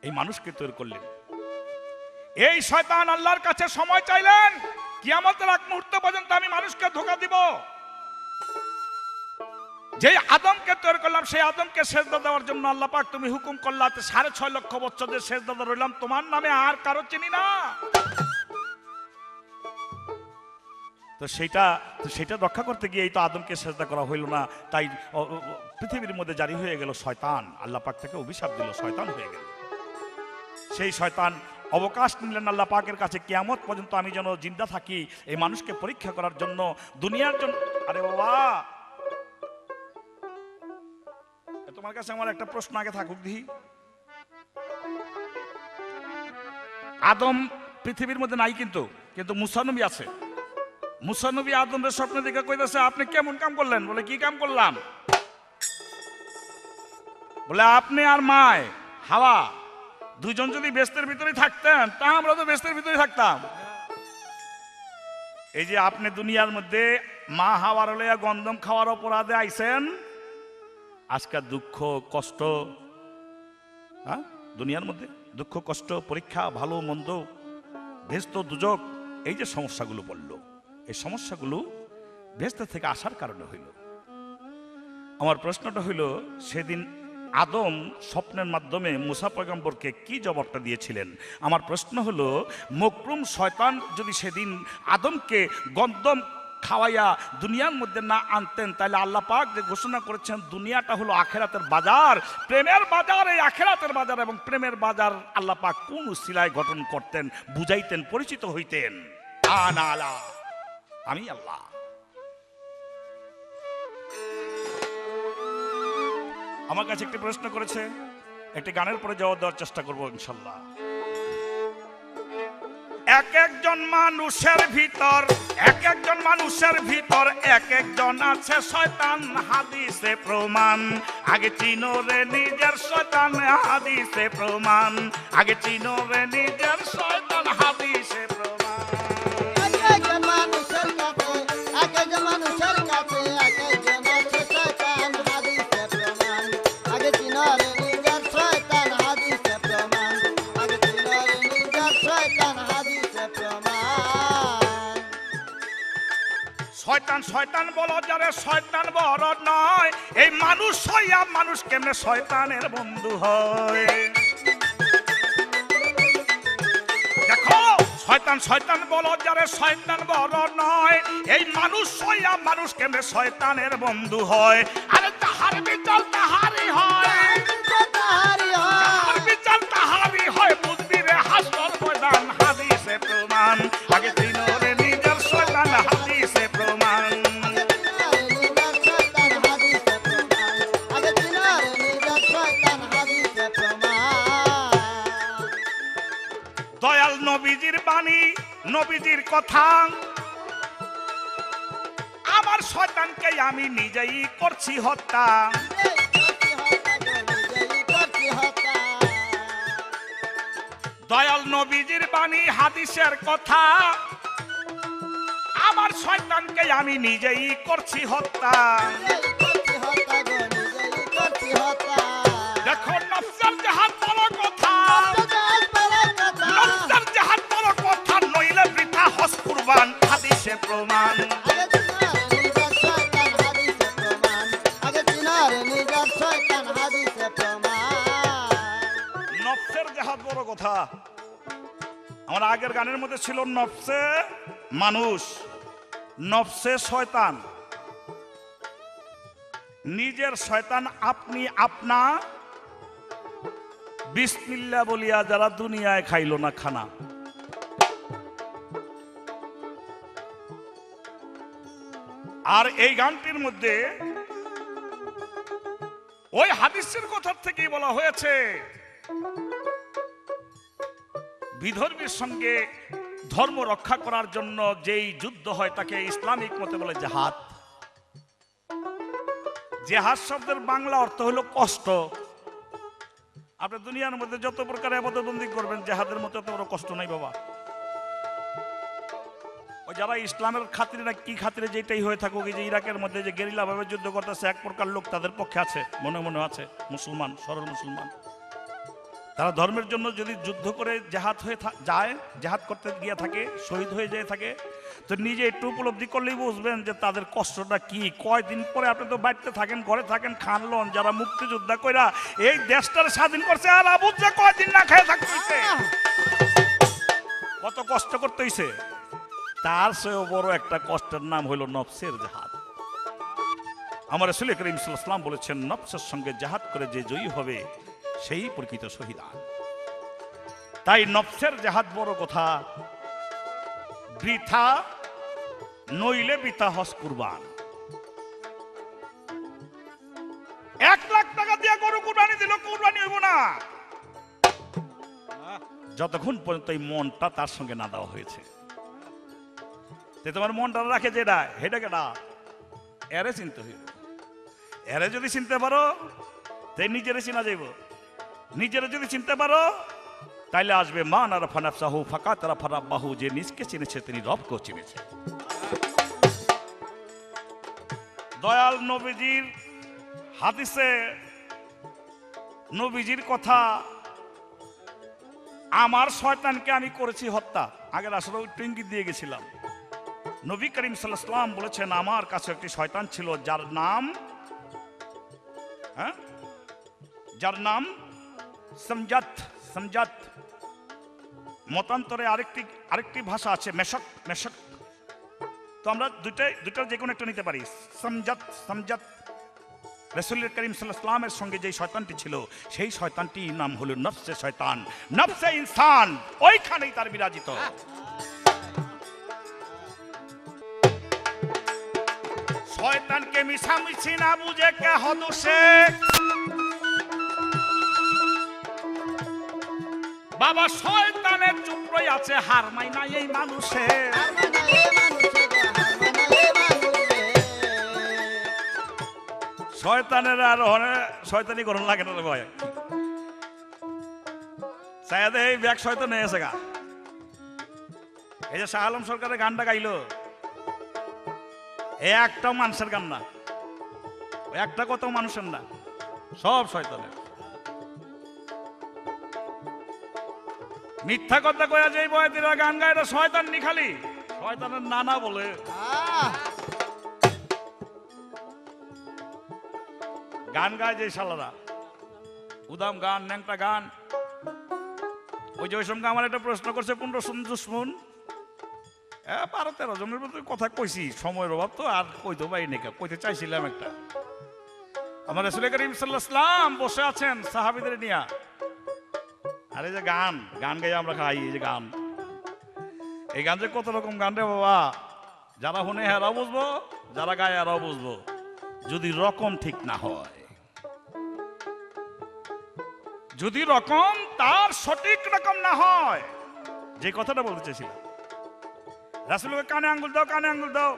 এই মানুষকে তৈরি করলেন। এই শয়তান আল্লাহর কাছে সময় চাইলেন, কিয়ামতের আগ মুহূর্ত পর্যন্ত আমি মানুষকে ধোঁকা দিব। যে আদমকে তৈরি করলাম, সেই আদমকে সেজদা দেওয়ার জন্য আল্লাহ পাক তুমি হুকুম করলা, 6.5 লক্ষ বছর যে সেজদা রইলাম তোমার নামে, আর কারো চিনি না। তো সেটা রক্ষা করতে গিয়ে এই তো আদমকে সেজদা করা হইল না, তাই পৃথিবীর মধ্যে জারি হয়ে গেল শয়তান। আল্লাহ পাক থেকে অভিশাপ দিল, শয়তান হয়ে গেল। সেই শয়তান অবকাশ নিলেন আল্লাহ পাকের কাছে, কিয়ামত পর্যন্ত আমি যেন জিন্দা থাকি এই মানুষকে পরীক্ষা করার জন্য, দুনিয়ার জন্য। আরে বাবা, তোমার কাছে আমার একটা প্রশ্ন আগে থাকুক দিহি। আদম পৃথিবীর মধ্যে নাই, কিন্তু মুসা নবী আছে। মুসা নবী আদমের স্বপ্নে দেখে কইতেছে, আপনি কেমন কাম করলেন? বলে কি কাম করলাম? বলে আপনি আর মায় হাওয়া দুইজন যদি বেস্তের ভিতরে থাকতেন, তা আমরা তো বেস্তের ভিতরে থাকতাম। এই যে আপনি দুনিয়ার মধ্যে মা হাওয়ার লইয়া গন্ধম খাওয়ার অপরাধে আইছেন, আজকে দুঃখ কষ্ট, দুনিয়ার মধ্যে দুঃখ কষ্ট, পরীক্ষা, ভালো মন্দ, বেহেশত দুজক, এই যে সমস্যাগুলো বলল, এই সমস্যাগুলো বেহেশত থেকে আসার কারণে হইল। আমার প্রশ্নটা হইল, সেদিন আদম স্বপ্নের মাধ্যমে মুসা পয়গম্বরকে কি জবাবটা দিয়েছিলেন? আমার প্রশ্ন হলো, মুকরুম শয়তান যদি সেদিন আদমকে গন্ধম খাওয়াইয়া দুনিয়ার মধ্যে না আনতেন, তাহলে আল্লাহ পাক যে ঘোষণা করেছেন দুনিয়াটা হলো আখেরাতের বাজার, প্রেমের বাজার, এই আখেরাতের বাজার এবং প্রেমের বাজার আল্লাহ পাক কোন উসিলায় গঠন করতেন, বুঝাইতেন, পরিচিত হইতেন? আনা আলা, আমি আল্লাহ। আমার কাছে একটি প্রশ্ন করেছে, একটি গানের পরে জবাব দেওয়ার চেষ্টা করবো ইনশাল্লাহ। এক একজন মানুষের ভিতর এক একজন আছে শয়তান, হাদিসে প্রমাণ। আগে চিনো রে নিজের শয়তান, হাদিসে প্রমাণ। আগে চিনো রে নিজের শয়তান, হাদিসে প্রমাণ।
একজন মানুষের কাছে একজন আছে শয়তান, হাদিসে প্রমাণ। আগে চিনো রে নিজের শয়তান, হাদিসে প্রমাণ। আগে চিনো রে নিজের শয়তান, হাদিসে প্রমাণ।
শয়তান শয়তান বলো যারে, শয়তান বড় নয়। এই মানুষ হইয়া মানুষ কেমনে শয়তানের বন্ধু হয়? দেখো, শয়তান শয়তান বলো যারে, শয়তান বড় নয়। এই মানুষ হইয়া মানুষ কেমনে শয়তানের বন্ধু হয়? আরে তাহার বিচার তাহারই হয়, তাহার বিচার তাহারই হয়। বুঝবি রে হাসর ময়দান, হাদিসে প্রমাণ। আগে চিনো রে নিজের শয়তান, হাদিসে প্রমাণ। দয়াল নবীজির বাণী, নবীজির কথা, আমার শয়তানকে আমি নিজেই করছি হত্যা। দয়াল নবীজির বাণী, হাদিসের কথা, আমার শয়তানকে আমি নিজেই করছি হত্যা। দেখো, নফসের জাহাদ বড় কথা, নফসের জাহাদ বড় কথা, নইলে বৃথা হস কুরবান, হাদিসে প্রমাণ। নফসের জাহাদ বড় কথা। আমার আগের গানের মধ্যে ছিল নফসে মানুষ নফসে শয়তান, নিজের শয়তান আপনি আপনা বিসমিল্লাহ বলিয়া যারা দুনিয়ায় খাইল না খানা। আর এই গানটির মধ্যে ওই হাদিসের কথা থেকেই বলা হয়েছে বিধর্মীর সঙ্গে ধর্ম রক্ষা করার জন্য যেই যুদ্ধ হয় তাকে ইসলামিক মতে বলে জেহাদ। জেহাদ শব্দের বাংলা অর্থ হলো কষ্ট। আপনি দুনিয়ার মধ্যে যত প্রকার ইবাদতবন্দি করবেন, জেহাদের মতো এত বড় কষ্ট নাই বাবা। ওই যারা ইসলামের খাতিরে না কি খাতিরে যেটাই হয়ে থাকুক, এই যে ইরাকের মধ্যে যে গেরিলা ভাবে যুদ্ধ করতেছে, এক প্রকার লোক তাদের পক্ষে আছে, মনে মনে আছে মুসলমান, সরল মুসলমান। তারা ধর্মের জন্য যদি যুদ্ধ করে জেহাদ হয়ে যায়, জেহাদ করতে গিয়ে থাকে, শহীদ হয়ে যেয়ে থাকে, তো নিজে একটু উপলব্ধি করলেই বুঝবেন যে তাদের কষ্টটা কি। কয়দিন পরে আপনি তো বাড়িতে থাকেন, ঘরে থাকেন, খানলন যারা মুক্তিযোদ্ধা কইরা এই দেশটার স্বাধীন করছে, আর আবুদ যে কয়দিন না খেয়ে থাকতে হইছে, কত কষ্ট করতে হইছে। তার চেয়েও বড় একটা কষ্টের নাম হইল নফসের জেহাদ। আমার রাসূল করিম সাল্লাল্লাহু আলাইহি ওয়াসাল্লাম বলেছেন, নফসের সঙ্গে জেহাদ করে যে জয়ী হবে সেই প্রকৃত শহীদান। তাই নফসের জেহাদ বড় কথা। বৃথা নইলে বৃথা হজ কুরবান। 1 লাখ টাকা দিয়ে গরু কুরবানি দিল, কুরবানি হইব না যতক্ষণ পর্যন্ত এই মনটা তার সঙ্গে না দেওয়া হয়েছে। তোমার মনটা রাখে যেটা, সেটাকে না এরে চিনতে হইব। এরে যদি চিনতে পারো তাই নিজেরে চিনা যাইব। নিজেরে যদি চিনতে পারো তাইলে আসবে মান আর ফানাফসাহু ফাকাত আরাফা রাব্বাহু, যে নিজকে চিনেছে তিনি রবকেও চিনেছে। দয়াল নবীজির হাদিসে নবীজির কথা, আমার শয়তানকে আমি করেছি হত্যা। আগের আসলে একটু ইঙ্গিত দিয়ে গেছিলাম। নবী করিম সাল্লাল্লাহু আলাইহি ওয়াসাল্লাম বলেছেন, আমার কাছে একটি শয়তান ছিল যার নাম সমজাত। সমজাত মতান্তরে আরেকটি ভাষা আছে মেশক। মেশক তো আমরা দুইটার যে কোনো একটা নিতে পারি। সমজাত সমজাত রাসূল করিম সাল্লাল্লাহু আলাইহি ওয়াসাল্লামের সঙ্গে যে শয়তানটি ছিল, সেই শয়তানটির নাম হলো নফসে শয়তান, নফসে ইনসান। ওইখানেই তার বিরাজিত। শয়তানকে মিছামিছি না বুঝে কে হদোষে, বাবা শয়তানের চুপড়ই আছে, হার মাইনা এই মানুষে। শয়তানের আর শয়তানি করুন লাগে না ভয়। সায়াদে এই ব্যাগ শয়তান এসে গা। এই যে শাহ আলম সরকারের গানটা গাইলো, একটাও মানুষের গান না, একটা কত মানুষের না, সব শয়তানের। মিথ্যা কথা কয়া যে বয়াতিরা গান গায়, এটা শয়তান নি, খালি শয়তানের নানা বলে। গান গায় যে শালারা, উদাম গান, ন্যাংটা গান। ওই যে ওই সঙ্গে আমার একটা প্রশ্ন করছে 15 দুশ্মন, 12-13 জনের মধ্যে কথা কইছি, সময়ের অভাব তো আর কইতে পারি নাকি, কইতে চাইছিলাম একটা। আমার রাসূল করিম সাল্লাল্লাহু আলাইহি ওয়াসাল্লাম বসে আছেন সাহাবীদের নিয়া, আর এই যে গান গাই আমরা খাই, এই যে গান, এই গান যে কত রকম গান রে বাবা। যারা শুনে হেরাও বুঝবো, যারা গায়ে এরাও বুঝবো, যদি রকম ঠিক না হয়, যদি রকম তার সঠিক রকম না হয়। যে কথাটা বলতে চাইছিলাম, রাসূলকে কানে আঙ্গুল দাও, কানে আঙ্গুল দাও,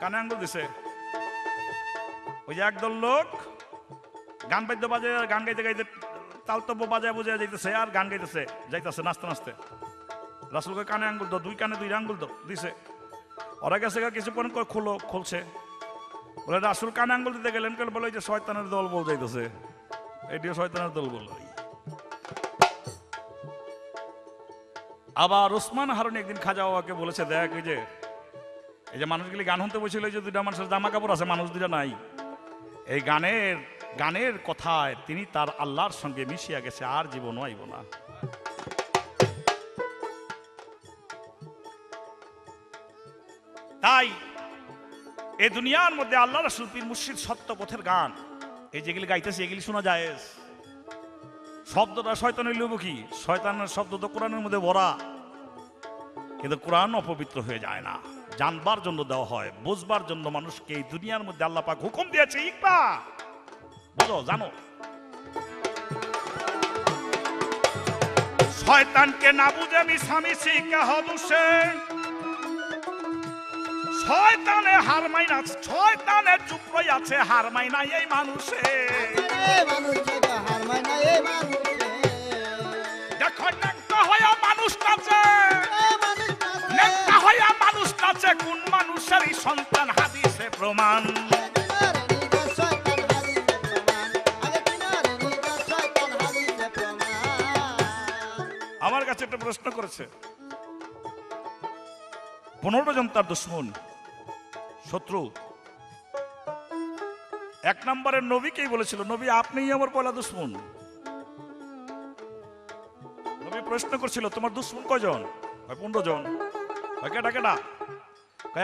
কানে আঙ্গুল দিছে। ওই যে একদল লোক গান বাদ্য বাজে, গান গাইতে গাইতে তালতব্য বাজায় বুঝে যাইতেছে, আর গান গাইতেছে যাইতেছে নাচতে নাচতে। রাসূলকে কানে আঙ্গুল দাও, 2 কানে 2 আঙ্গুল দাও, দিছে। ওরা গেছে কিছুক্ষণ করে খুলছে, বলে রাসূল কানে আঙ্গুল দিতে গেলেন, বলে যে শয়তানের দল বল যাইতেছে, এটিও শয়তানের দল বল। আবার ওসমান হারুনি একদিন খাজা বাবাকে বলেছে, দেখ এই যে মানুষগুলি গান শুনতে বসছিল, এই যে 2টা মানুষের জামা কাপড় আছে, মানুষ 2টা নাই। এই গানের কথায় তিনি তার আল্লাহর সঙ্গে মিশিয়া গেছে, আর জীবনও আইব না। তাই এই দুনিয়ার মধ্যে আল্লাহ রাসূল পীর মুর্শিদ সত্য পথের গান এই যেগুলি গাইতেছে এগুলি শোনা যায়, শব্দটা শয়তানের লোভকি, শয়তানের শব্দ তো কোরআনের মধ্যে ভরা, কিন্তু কোরআন অপবিত্র হয়ে যায় না, জানবার জন্য দেওয়া হয়, বুঝবার জন্য মানুষকে এই দুনিয়ার মধ্যে আল্লাহ পাক হুকুম দিয়েছে, ইকরা বুঝো জানো। শয়তানকে না বুঝে মিশামিশি কাহাদুসে, শয়তানে হার মাইনা, শয়তানের চুপ রই আছে হার মাইনা এই মানুষে। দেখো নেকটা হইয়া মানুষ নাচে, নেকটা হইয়া মানুষ নাচে, কোন মানুষেরই সন্তান হাদিসে প্রমাণ। আমার কাছে একটা প্রশ্ন করেছে, 15 জন তার দুশ্মন শত্রু, এক নম্বরের নবীকেই বলেছিল, নবী আপনিই আমার পয়লা দুশ্মন। নবী প্রশ্ন করছিল তোমার দুশ্মন কয়জন? 15 জন। কেটা কেটা?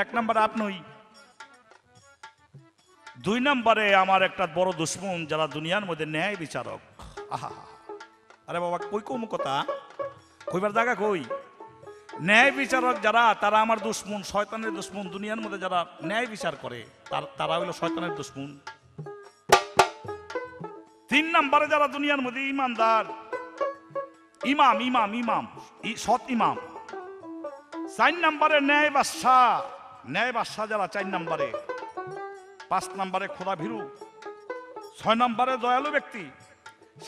এক নম্বরে আপনি। 2 নম্বরে আমার একটা বড় দুশ্মন যারা দুনিয়ার মধ্যে ন্যায় বিচারক। আহা, আরে বাবা কই কম কথা, কইবার জায়গা কই? ন্যায় বিচারক যারা তারা আমার দুশ্মন, শয়তানের দুশ্মন। দুনিয়ার মধ্যে যারা ন্যায় বিচার করে তারা হইল শয়তানের দুশ্মন। 3 নম্বরে যারা দুনিয়ার মধ্যে ইমানদার, ইমাম ইমাম ইমাম সৎ ইমাম। 4 নম্বরে ন্যায় বাদশাহ, ন্যায় বাদশাহ যারা 4 নম্বরে। 5 নম্বরে খোদা ভীরু। 6 নম্বরে দয়ালু ব্যক্তি।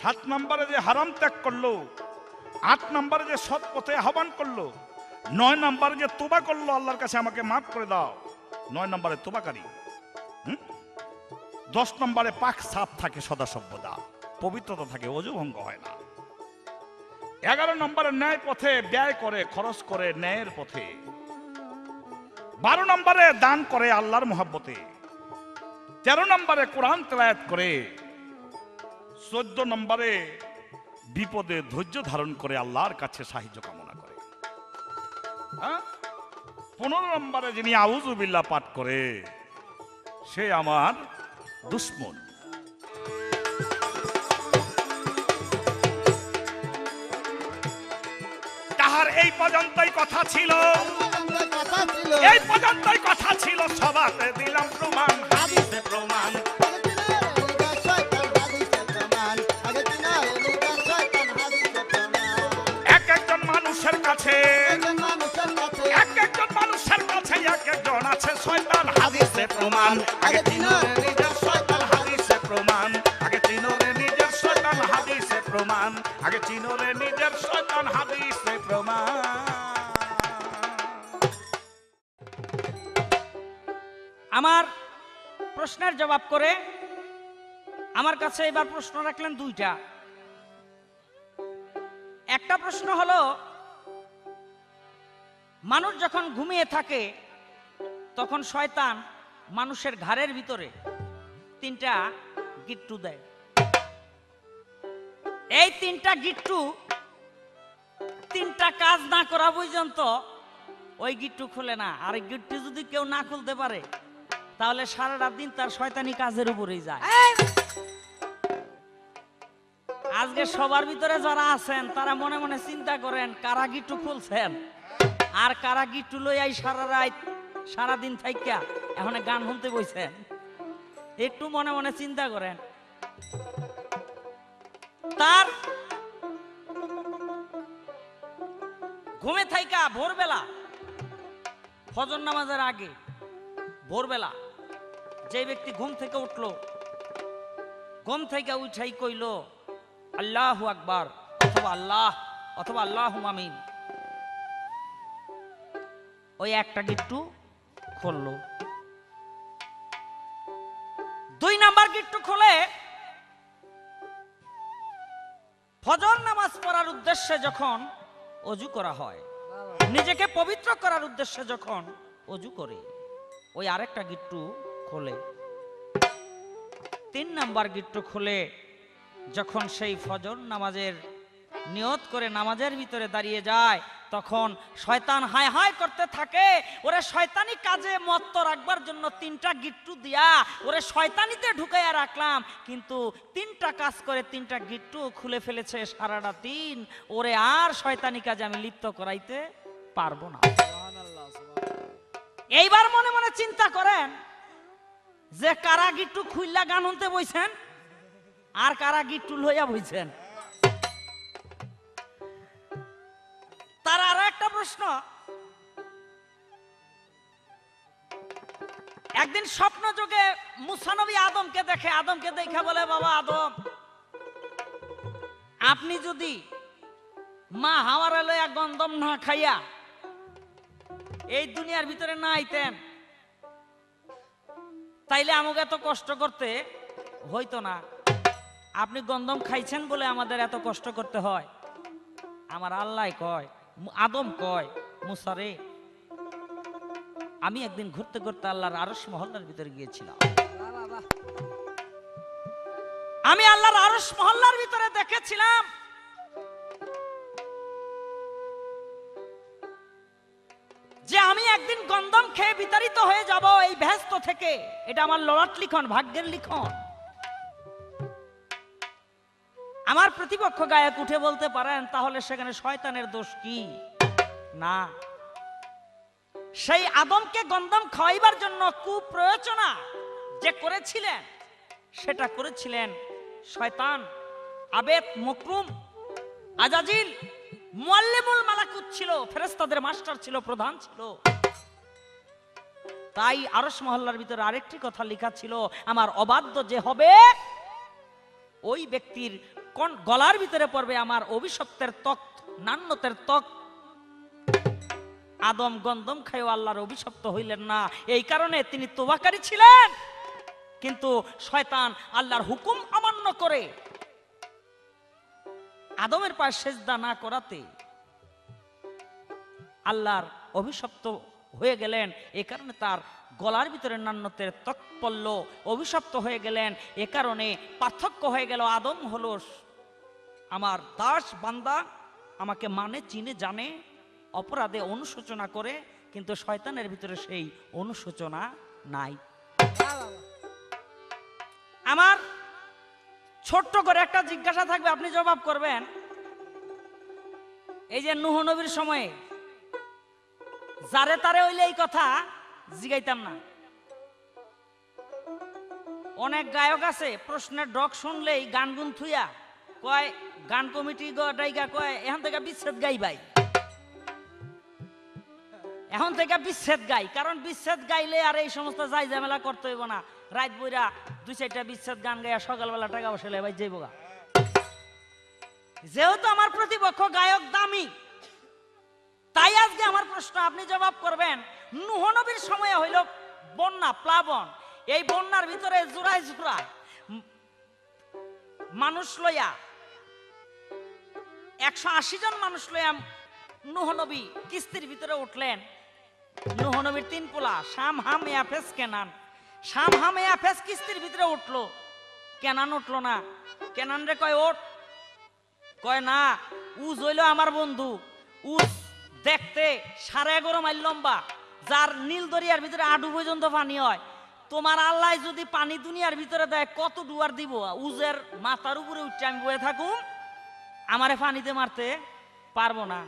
7 নম্বরে যে হারাম ত্যাগ করলো। 8 নম্বরে যে সৎ পথে আহ্বান করলো। 9 নম্বরে যে তোবা করলো, আল্লাহর কাছে আমাকে মাফ করে দাও, 9 নম্বরে তোবাকারী। 10 নম্বরে পাক সাফ থাকে সদা সর্বদা, পবিত্রতা থাকে, অজু ভঙ্গ হয় না। 11 নম্বরে ন্যায় পথে ব্যয় করে, খরচ করে ন্যায়ের পথে। 12 নম্বরে দান করে আল্লাহর মহব্বতে। 13 নম্বরে কোরআন তেলাওয়াত করে। 14 নম্বরে বিপদে ধৈর্য ধারণ করে আল্লাহর কাছে সাহায্য কামনা করে। 15 নম্বরে যিনি আউযু বিল্লাহ পাঠ করে সে আমার দুশ্মন। তাহার এই পর্যন্তই কথা ছিল, এই পর্যন্তই কথা ছিল, সবাতে দিলাম প্রমাণ, হাদিসে প্রমাণ। এক একজন মানুষের কাছে, এক একজন মানুষের কাছে এক একজন আছে শয়তান, হাদিসে প্রমাণ। আগে চিনোরে নিজের শয়তান, হাদিসে প্রমাণ। আগে চিনোরে নিজের শয়তান, হাদিসে প্রমাণ। আগে চিনোরে নিজের শয়তান, হাদিসে প্রমাণ।
আমার প্রশ্নের জবাব করে আমার কাছে এবার প্রশ্ন রাখলেন 2টা। একটা প্রশ্ন হলো, মানুষ যখন ঘুমিয়ে থাকে তখন শয়তান মানুষের ঘাড়ের ভিতরে 3টা গিট্টু দেয়। এই 3টা গিট্টু 3টা কাজ না করা পর্যন্ত ওই গিট্টু খুলে না। আর এই গিট্টু যদি কেউ না খুলতে পারে তাহলে সারাটা দিন তার শয়তানি কাজের উপরেই যায়। আজকে সবার ভিতরে যারা আছেন তারা মনে মনে চিন্তা করেন কারা গিট্টু খুলছেন আর কারা গিট্টু লইয়াই সারা রাত সারাদিন থাইকা এখন গান শুনতে বইছেন। একটু মনে মনে চিন্তা করেন। তার ঘুমে থাইকা ভোরবেলা ফজর নামাজের আগে ভোরবেলা যে ব্যক্তি ঘুম থেকে উঠলো, ঘুম থেকে উঠাই কইল আল্লাহু আকবার অথবা আল্লাহ অথবা আল্লাহুম্মা আমিন, ওই একটা গিট্টু খুললো। 2 নাম্বার গিট্টু খুলে ফজর নামাজ পড়ার উদ্দেশ্যে যখন অজু করা হয়, নিজেকে পবিত্র করার উদ্দেশ্যে যখন অজু করে, ওই আরেকটা গিট্টু খোলে। 3 নাম্বার গিট্টু খুলে যখন সেই ফজর নামাজের নিয়ত করে নামাজের ভিতরে দাঁড়িয়ে যায় তখন শয়তান হায় হায় করতে থাকে, ওরে শয়তানি কাজে মত্ত রাখবার জন্য 3টা গিট্টু দিয়া ওরে শয়তানিতে ঢুকাইয়া রাখলাম, কিন্তু 3টা কাজ করে 3টা গিট্টু খুলে ফেলেছে সারাটা দিন, ওরে আর শয়তানি কাজে আমি লিপ্ত করাইতে পারবো না। এইবার মনে মনে চিন্তা করেন যে কারা গিট্টু খুইল্লা গান শুনতে বইছেন আর কারা গিট্টু লইয়া বইছেন। তার আরো একটা প্রশ্ন, একদিন স্বপ্ন যোগে মুসা নবী আদমকে দেখে, আদমকে দেখে বলে, বাবা আদম, আপনি যদি মা হাওয়ারে লইয়া গন্ধম না খাইয়া এই দুনিয়ার ভিতরে না আইতেন তাইলে আমাকে এত কষ্ট করতে হইতো না। আপনি গন্ধম খাইছেন বলে আমাদের এত কষ্ট করতে হয়। আমার আল্লাহ কয়, আদম কয়, মুসারে, আমি একদিন ঘুরতে ঘুরতে আল্লাহর আরশ মহল্লার ভিতরে গিয়েছিলাম। আমি আল্লাহর আরশ মহল্লার ভিতরে দেখেছিলাম যে আমি একদিন গন্ধম খেয়ে বিতাড়িত হয়ে যাব এই ব্যস্ত থেকে। এটা আমার লড়াট লিখন, ভাগ্যের লিখন। আমার প্রতিপক্ষ গায়ক উঠে বলতে পারেন, তাহলে সেখানে শয়তানের দোষ কি? না, সেই আদমকে গন্ধম খাওয়াইবার জন্য কুপ্রয়োজনা যে করেছিলেন সেটা করেছিলেন শয়তান, আবেদ, মুকরুম, আজাজিল, মুআল্লিমুল মালাকুত ছিল, ফেরেশতাদের মাস্টার ছিল, প্রধান ছিল। তাই আরশ মহল্লার ভিতরে আরেকটি কথা লেখা ছিল, আমার অবাধ্য যে হবে ওই ব্যক্তির গলার ভিতরে পড়বে আমার অভিশপ্তের তখ্ত, নান্যতের তখ্ত। আদম গন্ধম খাইও আল্লাহর অভিশপ্ত হইলেন না, এই কারণে তিনি তওবাকারী ছিলেন। কিন্তু শয়তান আল্লাহর হুকুম অমান্য করে আদমের পায়ে সেজদা না করাতে আল্লাহর অভিশপ্ত হয়ে গেলেন। এই কারণে তার গলার ভিতরে নান্যতের তখ্ত পড়ল, অভিশপ্ত হয়ে গেলেন। এ কারণে পার্থক্য হয়ে গেল, আদম হলো আমার দাস বান্দা, আমাকে মানে, চিনে, জানে, অপরাধে অনুশোচনা করে, কিন্তু শয়তানের ভিতরে সেই অনুশোচনা নাই। আমার ছোট্ট করে একটা জিজ্ঞাসা থাকবে, আপনি জবাব করবেন। এই যে নূহ নবীর সময়ে যারে তারে হইলে এই কথা জিগাইতাম না। অনেক গায়ক আছে প্রশ্নের ডক শুনলেই গান গুন থুইয়া কয়, গান কমিটি ডাইগা কয়, এখন থেকে বিচ্ছেদ গাই ভাই, এখন থেকে বিচ্ছেদ গাই। কারণ বিচ্ছেদ গাইলে আর এই সমস্ত যাই ঝামেলা করতে হইব না। রাত বইরা 2-4টা বিচ্ছেদ গান গাইয়া সকালবেলা টাকা বসালে ভাই যাইব গা। যেহেতু আমার প্রতিপক্ষ গায়ক দামি, তাই আজকে আমার প্রশ্ন, আপনি জবাব করবেন। নূহ নবীর সময় হইল বন্যা, প্লাবন। এই বন্যার ভিতরে জোড়ায় জোড়ায় মানুষ লইয়া 180 জন মানুষ লইয়া নূহ নবী কিস্তির ভিতরে উঠলেন। নূহ নবীর 3 পোলা, শাম, হাম, ইয়াফেস, কেনান। শাম, হাম, ইয়াফেস কিস্তির ভিতরে উঠলো, কেনান উঠলো না। কেনান রে কয় ওঠ, কয় না, উজ হইল আমার বন্ধু। উজ দেখতে 11.5 মাইল লম্বা, যার নীল দরিয়ার ভিতরে আডু পর্যন্ত পানি হয়। তোমার আল্লাহ যদি পানি দুনিয়ার ভিতরে দেয়, কত ডুয়ার দিব? উজের মাথার উপরে উঠে আমি বয়ে থাকুম, আমারে পানিতে মারতে পারবো না।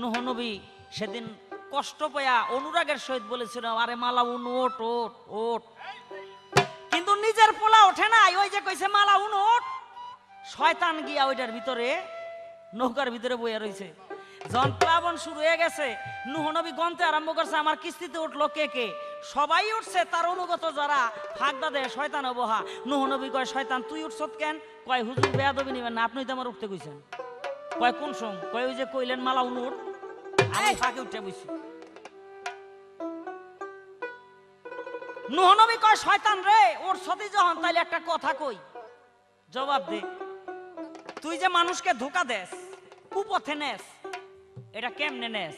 নূহ নবী সেদিন কষ্ট পায়া অনুরাগের সহিত বলেছিল, আরে মালাউন ওঠ ওঠ ওঠ, কিন্তু নিজের পোলা ওঠে নাই। ওই যে কইছে মালাউন ওঠ, শয়তান গিয়া ওইটার ভিতরে নৌকার ভিতরে বইয়া রয়েছে। যখন প্লাবন শুরু হয়ে গেছে, নূহ নবী গন্তে আরম্ভ করছে, আমার কিস্তিতে উঠলো কে কে? সবাই উঠছে, তার অনুগত যারা ফাঁকদা দেয় শয়তান অবহা। নূহ নবী কয়, শয়তান তুই উঠছত কেন? কয় হুজুর বেয়াদবি নিবেন না, আপনি তো আমার উঠতে কইছেন। কয় কোন সং? কয় ওই যে কইলেন মালাউন উঠ, আমি ফাঁকে উঠে বসি। নূহ নবী কয়, শয়তান রে ওর সতী যখন, তাইলে একটা কথা কই, জবাব দে। তুই যে মানুষকে ধোকা দেস, কুপথে নেস, এটা কেমনে নেস?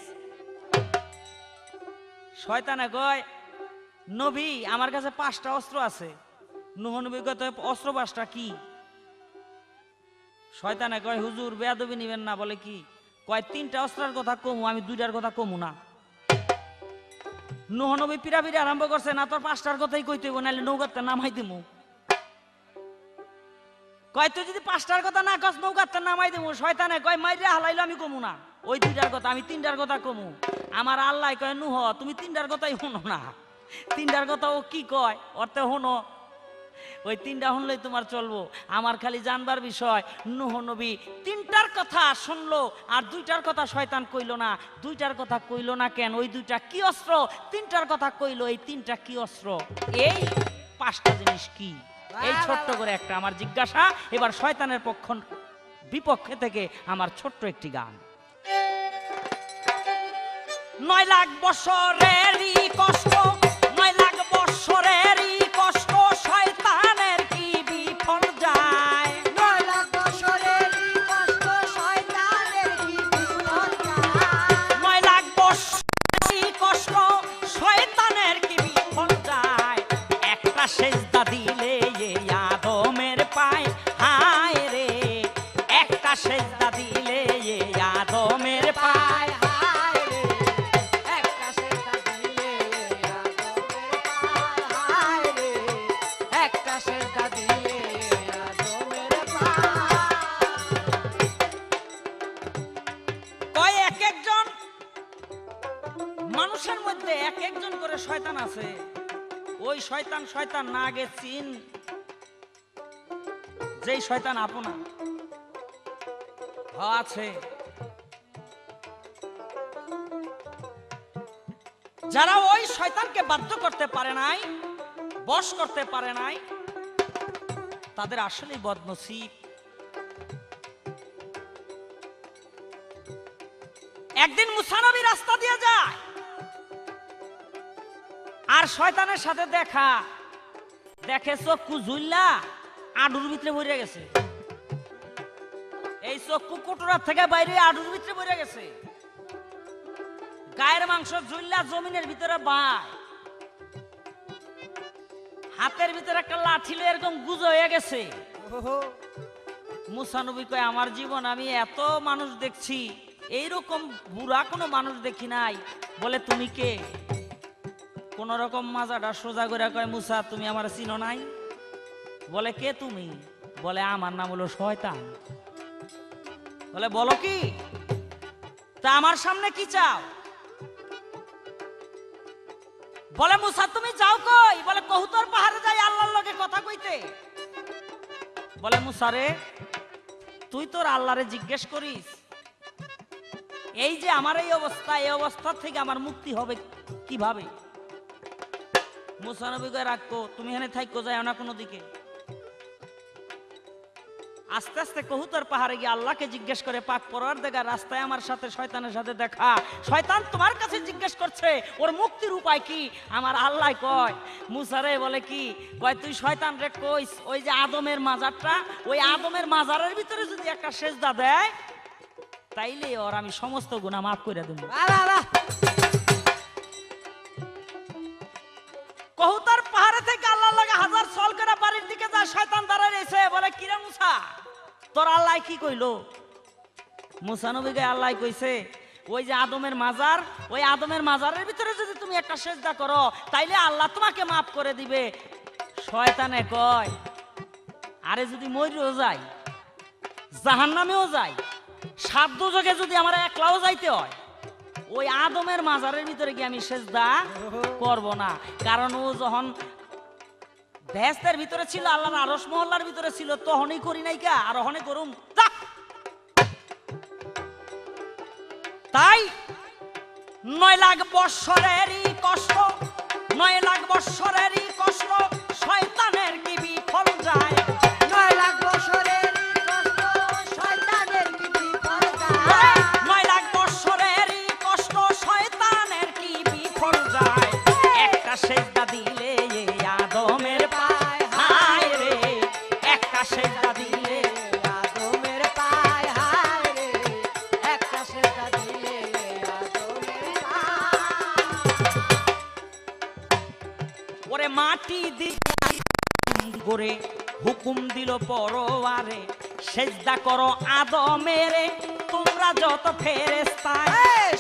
শয়তানে কয়, নবী আমার কাছে 5টা অস্ত্র আছে। নূহ নবী কয়, অস্ত্র 5টা কি? শয়তানে কয়, হুজুর বেয়াদবি নিবেন না, বলে কি? কয় 3টা অস্ত্রের কথা কমু, আমি 2টার কথা কমু না। নূহ নবী পিরাপিরি আরম্ভ করছে, না তোর 5টার কথাই কইতে হইব, নাহলে নৌকাতে নামাই দিমু। কয় তুই যদি 5টার কথা না কস নৌকাতে নামাই দিমু। শয়তানে কয় মাইরে হালাইলো, আমি কমু না ওই 2টার কথা, আমি 3টার কথা কমু। আমার আল্লাহ কয় নূহ তুমি 3টার কথাই শুনো না। 3টার কথা ও কি কয় অর্থে শুনো, ওই 3টা শুনলেই তোমার চলবো। আমার খালি জানবার বিষয়, নূহ নবী 3টার কথা শুনলো আর 2টার কথা শয়তান কইলো না। 2টার কথা কইলো না কেন? ওই 2টা কি অস্ত্র? 3টার কথা কইলো, এই 3টা কি অস্ত্র? এই 5টা জিনিস কি? এই ছোট্ট করে একটা আমার জিজ্ঞাসা। এবার শয়তানের বিপক্ষে থেকে আমার ছোট্ট একটি গান। 9 লাখ বছরেরই কষ্ট, 9 লাখ বছরেরই কষ্ট, শয়তানের কি বিফল যায়।
9 লাখ বছরেরই কষ্ট, শয়তানের কি বিফল যায়।
9 লাখ বছরেরই কষ্ট, শয়তানের কি বিফল যায়। একটা সেজদা দিলে এই আদমের পায়, হায় রে একটা সেজদা দিলে এই আদমের পায়।
হায় রে, একটা সেজদা দিলে আদমের পায়। হায় রে, একটা সেজদা দিলে আদমের পায়।
কয় এক একজন মানুষের মধ্যে এক একজন করে শয়তান আছে। ওই শয়তান শয়তান না আগে চিন, যেই শয়তান আপনা আছে। যারা ওই শয়তানকে বাধ্য করতে পারে নাই, বশ করতে পারে নাই, তাদের আসলেই বদনসিব। একদিন মুসা নবী রাস্তা দিয়ে যায় আর শয়তানের সাথে দেখা, দেখে চক্ষু ঝুল্লা আডুর ভিতরে ভরে গেছে। এই চক্ষু কুটুরার থেকে বাইরে আডুর ভিতরে ভরে গেছে। গায়ের মাংস ঝুল্লা জমিনের ভিতরে বায়, হাতের ভিতরে একটা লাঠি এরকম গুজো হয়ে গেছে। মুসা নবী কয় আমার জীবন আমি এত মানুষ দেখছি, এইরকম বুড়া কোনো মানুষ দেখি নাই। বলে তুমি কে? কোন রকম মাজাটা সোজা করে কয় মুসা তুমি আমার চিনো নাই? বলে কে তুমি? বলে আমার নাম হলো শয়তান। বলে বলো কি? তা আমার সামনে কি চাও? বলে মুসা তুমি যাও কই? বলে কহুতর পাহাড়ে যাই আল্লাহর লগে কথা কইতে। বলে মুসা রে তুই তোর আল্লাহরে জিজ্ঞেস করিস এই যে আমার এই অবস্থা, এই অবস্থা থেকে আমার মুক্তি হবে কিভাবে? মুসা নবী কয় রাখো, তুমি এখানে থাইকো, যাও না কোনো দিকে। আস্তে আস্তে কহুতর পাহাড়ে গিয়ে আল্লাহকে জিজ্ঞেস করে পাক পরওয়ারদিগার রাস্তায় আমার সাথে শয়তানের সাথে দেখা, শয়তান তোমার কাছে জিজ্ঞেস করছে ওর মুক্তির উপায় কি? আমার আল্লাহ কয় মুসা রে বলে কি? কয় তুই শয়তান রে কইস ওই যে আদমের মাজারটা, ওই আদমের মাজারের ভিতরে যদি একটা সেজদা দেয় তাইলে ওর আমি সমস্ত গুনাহ মাফ করে দেব। কহুতার পাহাড়ে থেকে আল্লাহ লাগে হাজার সল করে বাড়ির দিকে যায়, শয়তান দাঁড়ায় রয়েছে। বলে কিরে মুসা তোর আল্লাহ কি কইলো? মুসা নবীকে আল্লাহ কইছে ওই যে আদমের মাজার, ওই আদমের মাজারের ভিতরে যদি তুমি একটা সেজদা করো তাইলে আল্লাহ তোমাকে মাফ করে দিবে। শয়তানে কয় আরে যদি মরিও যাই, জাহান্নামেও যাই, সাধ্য যোগে যদি আমার একলাও যাইতে হয়, ওই আদমের মাজারের ভিতরে গিয়ে আমি সেজদা করব না। কারণ ও যখন বেহেশতের ভিতরে ছিল, আল্লাহর আরশ মহল্লার ভিতরে ছিল, তখনই করি নাই কা, আর ওখানে করুম। তাই 9 লাখ বৎসরেরই কষ্ট, 9 লাখ বৎসরেরই কষ্ট, শয়তানের কি বিফল যায়।
9 লাখ বছরেরই কষ্ট, শয়তানের কি বিফল যায়।
9 লাখ বৎসরেরই কষ্ট, শয়তানের কি বিফল যায়। একটা সেজদা দিলে এই আদমের পায়, হায় রে একটা সেজদা দিলে
আদমের পায়। হায় রে, একটা সেজদা দিলে আদমের পায়।
ওরে মাটি দিয়ে করে হুকুম দিল পরওয়ারে সেজদা করো আদমেরে, তোমরা যত ফেরেশতা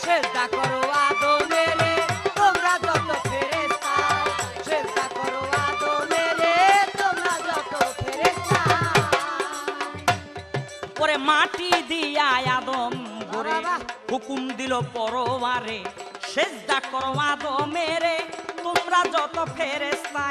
সেজদা করো আদমেরে তোমরা যত ফেরেশতা সেজদা করো আদমেরে তোমরা যত ফেরেশতা
ওরে মাটি দিয়া আদম গড়ে
বাবা।
হুকুম দিল পরবারে সেজদা করো আদমেরে তোমরা যত ফেরেশতা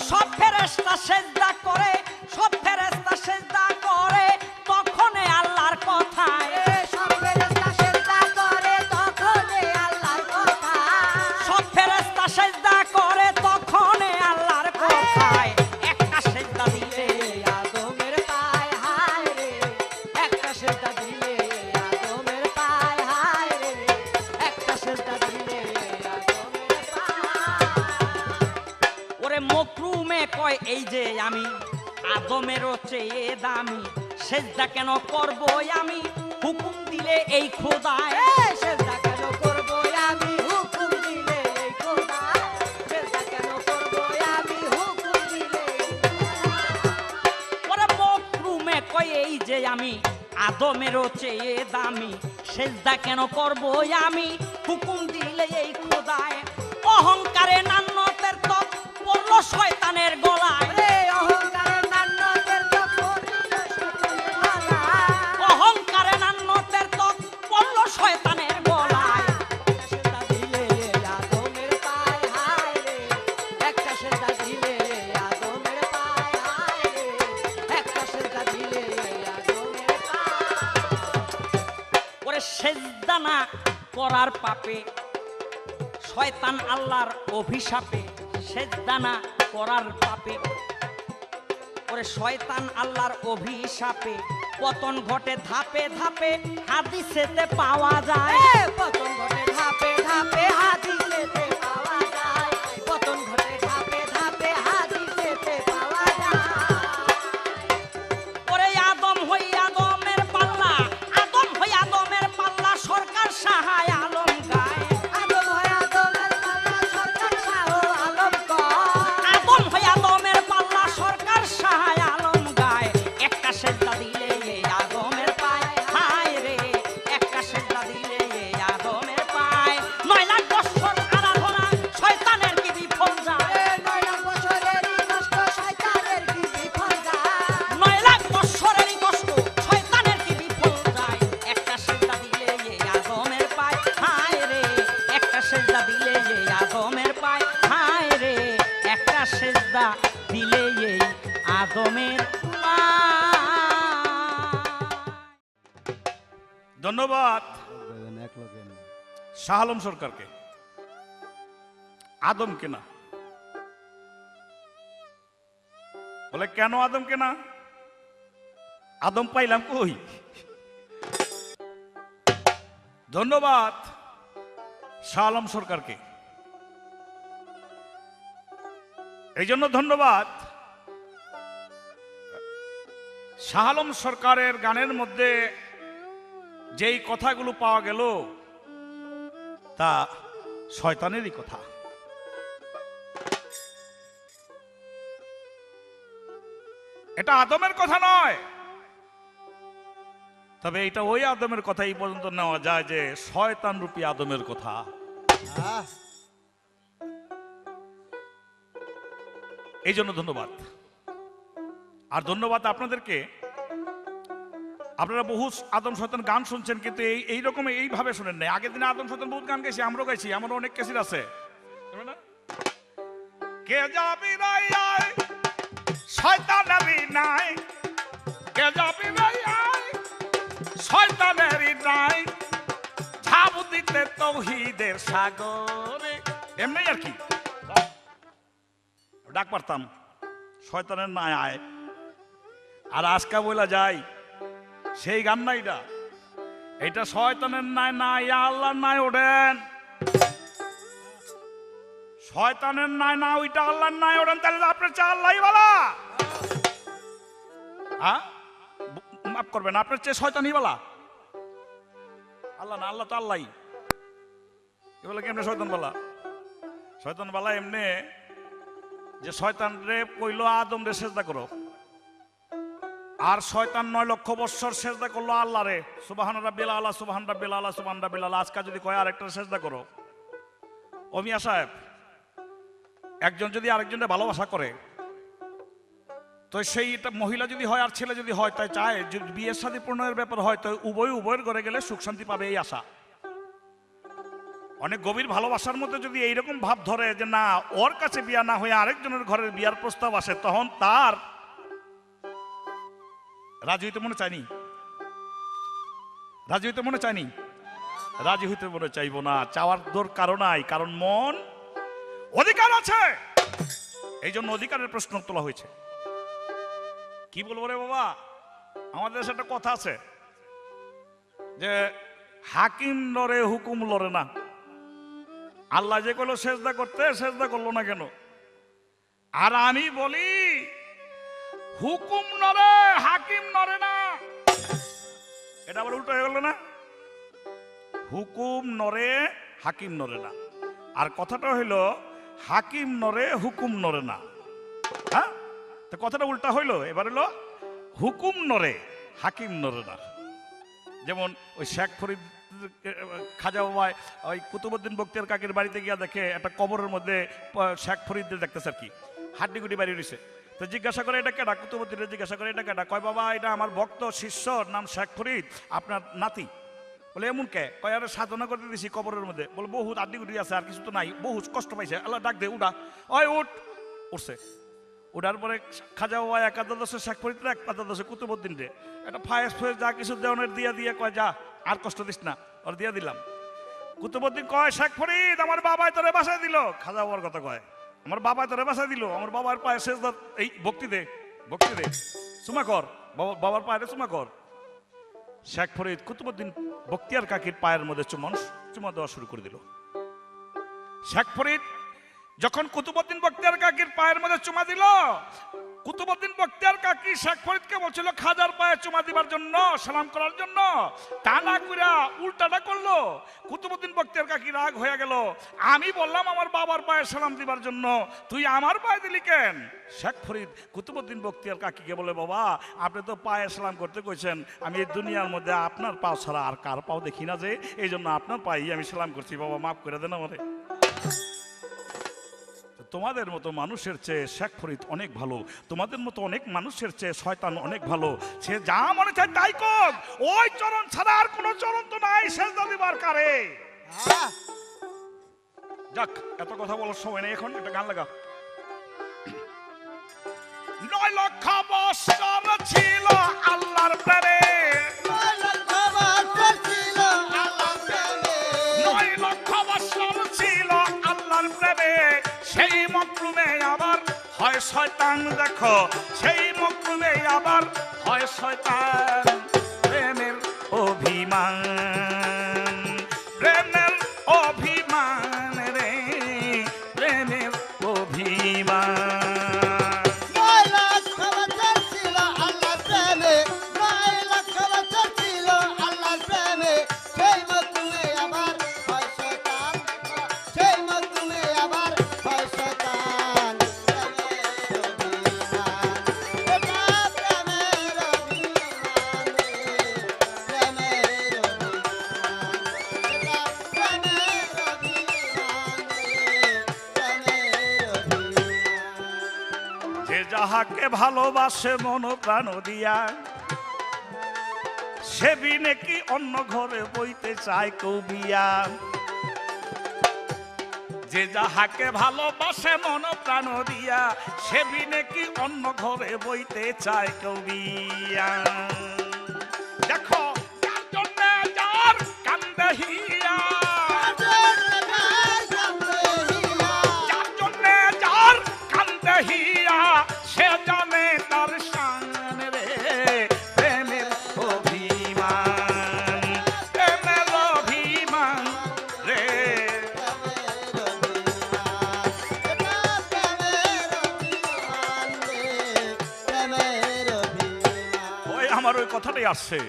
সব ফেরেশতা সেজদা করে সব ফেরেশতা সেজদা করে তখন আল্লাহর কথায়
সব ফেরেশতা সেজদা করে তখন আল্লাহর কথা
সব ফেরেশতা সেজদা করে তখন আল্লাহর কথায় একটা সেজদা দিলে
আদমের পায় হায় রে একটা সেজদা দিলে আদমের পায় হায় রে একটা সেজদা দিলে আদমের পায়
ওরে মকরুমে কয় এই যে আমি আদমেরও চেয়ে দামি সেজদা কেন করব আমি হুকুম দিলে এই খোদায়
সেজদা কেন করবো আমি হুকুম দিলে এই খোদা সেজদা কেন করবো আমি হুকুম দিলে
ওরে মকরুমে কয় এই যে আমি আদমেরও চেয়ে দামি সেজদা কেন করব আমি হুকুম দিলে এই খোদায় অহংকারে নান্নতের তপ পড়ল শয়তানের গলায়
রে অহংকারের নান্নতের তো করিল শয়তানের মালা
অহংকারে নান্নতের তপ পড়ল শয়তানের গলায়
সেজদা দিলে আদমের পায় হায় রে একটা সেজদা দিলে আদমের পায় হায় রে একটা সেজদা দিলে আদমের পায়
ওরে সেজদা না করার পাপে শয়তান আল্লাহর অভিশাপে সেজদা না করার পাপে ওরে শয়তান আল্লাহর অভিশাপে পতন ঘটে ধাপে ধাপে হাদিসেতে পাওয়া যায়
পতন ঘটে ধাপে ধাপে হাদিসেতে পাওয়া যায় পতন ঘটে ধাপে ধাপে হাদিসেতে পাওয়া যায়
ওরে আদম হই আদমের পাল্লা আদম হই আদমের পাল্লা সরকার সাহায় আলম গায়
আদম হয় আদমের পাল্লা সরকার শাহ আলম কর
আদম হই আদমের পাল্লা সরকার সাহায় আলম গায় একটা সেজদা দিলে এই আদমের পায় হায় রে একটা সেজদা দিলে এই আদমের পায় 9 লাখ বছর আরাধনা শয়তানের কি বিফল যায়
9 লাখ বছরেরই কষ্ট শয়তানের কি বিফল যায়
9 লাখ বছরেরই কষ্ট শয়তানের কি বিফল যায় একটা সেজদা দিলে এই আদমের পায় হায় রে একটা সেজদা দিলে এই আদমের পায় হায় রে একটা সেজদা দিলে এই আদমের
ধন্যবাদ শাহ আলম সরকারকে। আদমকে না বলে কেন আদমকে না? আদম পাইলাম কই? ধন্যবাদ শাহ আলম সরকারকে। এই জন্য ধন্যবাদ শাহ আলম সরকারের গানের মধ্যে যেই কথাগুলো পাওয়া গেল তা শয়তানেরই কথা। এটা আদমের কথা নয়, তবে এটা ওই আদমের কথা এই পর্যন্ত নেওয়া যায় যে শয়তান রূপী আদমের কথা। এই জন্য ধন্যবাদ। আর ধন্যবাদ আপনাদেরকে, আপনারা বহু আদম শয়তান গান শুনছেন, কিন্তু এই রকম এইভাবে শুনেন নাই। আগের দিনে আদম শয়তান বহুত গান গাইছি, আমরাও গাইছি, আমারও অনেক ক্যাসেট আছে। কে যাবি নাই আয় শয়তানেরই নাই, কে যাবি নাই আয় শয়তানেরই নাই, ঝাঁপ দিতে তৌহিদের সাগরে। এমনি আর কি ডাক পারতাম শয়তানের নাই আয়। আর আজকা বলা যায় সেই গান না, এটা শয়তানের নাই নাই আল্লাহর নাই ওঠেন, শয়তানের নাই না ওইটা আল্লাহর নাই ওঠেন। তাহলে আপনার চেয়ে আল্লাহ বলা, হ্যাঁ মাফ করবেন, আপনার চেয়ে শয়তানই বলা আল্লাহ না, আল্লাহ তো আল্লাহ। এগুলো কেমনে শয়তান বলা? শয়তান বলা এমনি যে শয়তান রে কইলো আদম রে সেজদা করো, আর শয়তান 9 লক্ষ বৎসর সেজদা করলো আল্লাহ রে, সুবহান রাব্বিল আলা, সুবহান রাব্বিল আলা, সুবহান রাব্বিল আলা। আজকে যদি কয় আরেকটা সেজদা করো, ও মিয়া সাহেব, একজন যদি আরেকজনের ভালোবাসা করে, তো সেইটা মহিলা যদি হয় আর ছেলে যদি হয়, তাই চায় যদি বিয়ের শাদী পূর্ণের ব্যাপার হয়, তো উভয়ের ঘরে গেলে সুখ শান্তি পাবে, এই আশা। অনেক গভীর ভালোবাসার মধ্যে যদি এইরকম ভাব ধরে যে না, ওর কাছে বিয়া না হয়ে আরেকজনের ঘরের বিয়ার প্রস্তাব আসে, তখন তার রাজি হইতে মনে চায়নি, রাজি হইতে মনে চায়নি, রাজি হইতে মনে চাইবো না। চাওয়ার দরকারও নাই, কারণ মন অধিকার আছে, এই জন্য অধিকারের প্রশ্ন তোলা হয়েছে। কি বলবো রে বাবা, আমাদের দেশে একটা কথা আছে যে হাকিম লড়ে হুকুম লড়ে না। আল্লাহ যে করলো সেজদা করতে, সেজদা করলো না কেন? আর আমি বলি হুকুম নড়ে হাকিম নড়ে না। এটা আবার উল্টো হয়ে গেল না, হুকুম নড়ে হাকিম নড়ে না। আর কথাটা হইলো হাকিম নড়ে হুকুম নড়ে না। হ্যাঁ, তো কথাটা উল্টা হইলো। এবার হলো হুকুম নড়ে হাকিম নড়ে না। যেমন ওই শেখ ফরিদ খাজা বাবায় ওই কুতুবউদ্দিন বখতিয়ার কাকের বাড়িতে গিয়া দেখে একটা কবরের মধ্যে শেখ ফরিদদের দেখতেছে আর কি, হাড্ডিগুটি বাড়ি রয়েছে। তো জিজ্ঞাসা করে এটা কেডা, কুতুবউদ্দিনের জিজ্ঞাসা করে এটা কেডা? কয় বাবা এটা আমার ভক্ত শিষ্য, নাম শেখ ফরিদ, আপনার নাতি। বলে এমন কে? কয় আরে সাধনা করতে দিছি কবরের মধ্যে। বলে বহুত হাড্ডিগুটি আছে, আর কিছু তো নাই, বহুত কষ্ট পাইছে, আল্লাহ ডাক দে উঠা। ওই উঠ, উঠছে। ওঠার পরে খাজা বাবা একাদশে শেখ ফরিদ, একাদশে কুতুবউদ্দিন রে একটা ফায়েস ফুয়েস যা কিছু দেওয়ানের দিয়া দিয়ে কয় যা আর কষ্ট দিস না, ওর দিয়া দিলাম। কুতুবউদ্দিন কয় শেখ ফরিদ আমার বাবাই তোরে বাসায় দিল। খাজা বাবার কথা কয় আমার বাবাই তোরে বাসায় দিল, আমার বাবার পায়ে সেজদা, এই ভক্তি দে, ভক্তি দে, চুমা কর, বাবার পায়ে চুমা কর। শেখ ফরিদ কুতুবউদ্দিন বখতিয়ার কাকির পায়ের মধ্যে চুমা দেওয়া শুরু করে দিল। শেখ ফরিদ যখন কুতুবউদ্দিন বখতিয়ার কাকির পায়ের মধ্যে চুমা দিল, কুতুবউদ্দিন বখতিয়ার কাকি শেখ ফরিদকে বলছিল খাজার পায়ে চুমা দিবার জন্য, সালাম করার জন্য। তা না কইরা উল্টাটা করলো। কুতুবউদ্দিন বখতিয়ার কাকি রাগ হয়ে গেল, আমি বললাম আমার বাবার পায়ে সালাম দিবার জন্য, তুই আমার পায়ে দিলি কেন? শেখ ফরিদ কুতুবউদ্দিন বখতিয়ার কাকিকে বলে বাবা আপনি তো পায়ে সালাম করতে কইছেন, আমি এই দুনিয়ার মধ্যে আপনার পাও ছাড়া আর কার পাও দেখি না, যে এই জন্য আপনার পায়েই আমি সালাম করছি, বাবা মাফ করে দেন আমারে। তোমাদের মতো মানুষের চেয়ে শেখ ফরিদ অনেক ভালো, তোমাদের মতো অনেক মানুষের চেয়ে শয়তান অনেক ভালো। সে যা মনে চায় তাই কোক, ওই চরণ ছাড়া আর কোনো চরণ তো নাই সেজদা দিবার কারে। যাক, এত কথা বলার সময় নেই, এখন একটা গান লাগা। 9 লক্ষ বৎসর ছিল আল্লাহর প্রেমে,
9 লক্ষ বৎসর ছিল আল্লাহর প্রেমে,
9 লক্ষ বৎসর ছিল আল্লাহর প্রেমে। সেই মকরুমে আবার হয় শয়তান, দেখো সেই মকরুমে আবার হয় শয়তান। প্রেমের অভিমান, প্রেমের অভিমান রে, প্রেমের অভিমান।
9 লক্ষ বৎসর ছিল আল্লাহর প্রেমে, 9 লক্ষ বৎসর ছিল আল্লাহর প্রেমে। সেই মকরুমে আবার হয় শয়তান, সেই মকরুমে আবার হয় শয়তান। প্রেমের অভিমান, এটা প্রেমের অভিমান, এটা প্রেমের অভিমান, প্রেমের অভিমান।
যে যাহাকে ভালোবাসে মন প্রাণ দিয়া, সে বিনে কি অন্য ঘরে বইতে চায় কবিয়া। যে যাহাকে ভালোবাসে মন প্রাণ দিয়া, সে বিনে কি অন্য ঘরে বইতে চায় কবিয়া। দেখো যার জন্যে যার কান্দে হিয়া, যার জন্যে যার কান্দে হিয়া, সে জানে তার শান রে। প্রেমের অভিমান, প্রেমের অভিমান রে। ওই আমার ওই কথাটাই আসছে,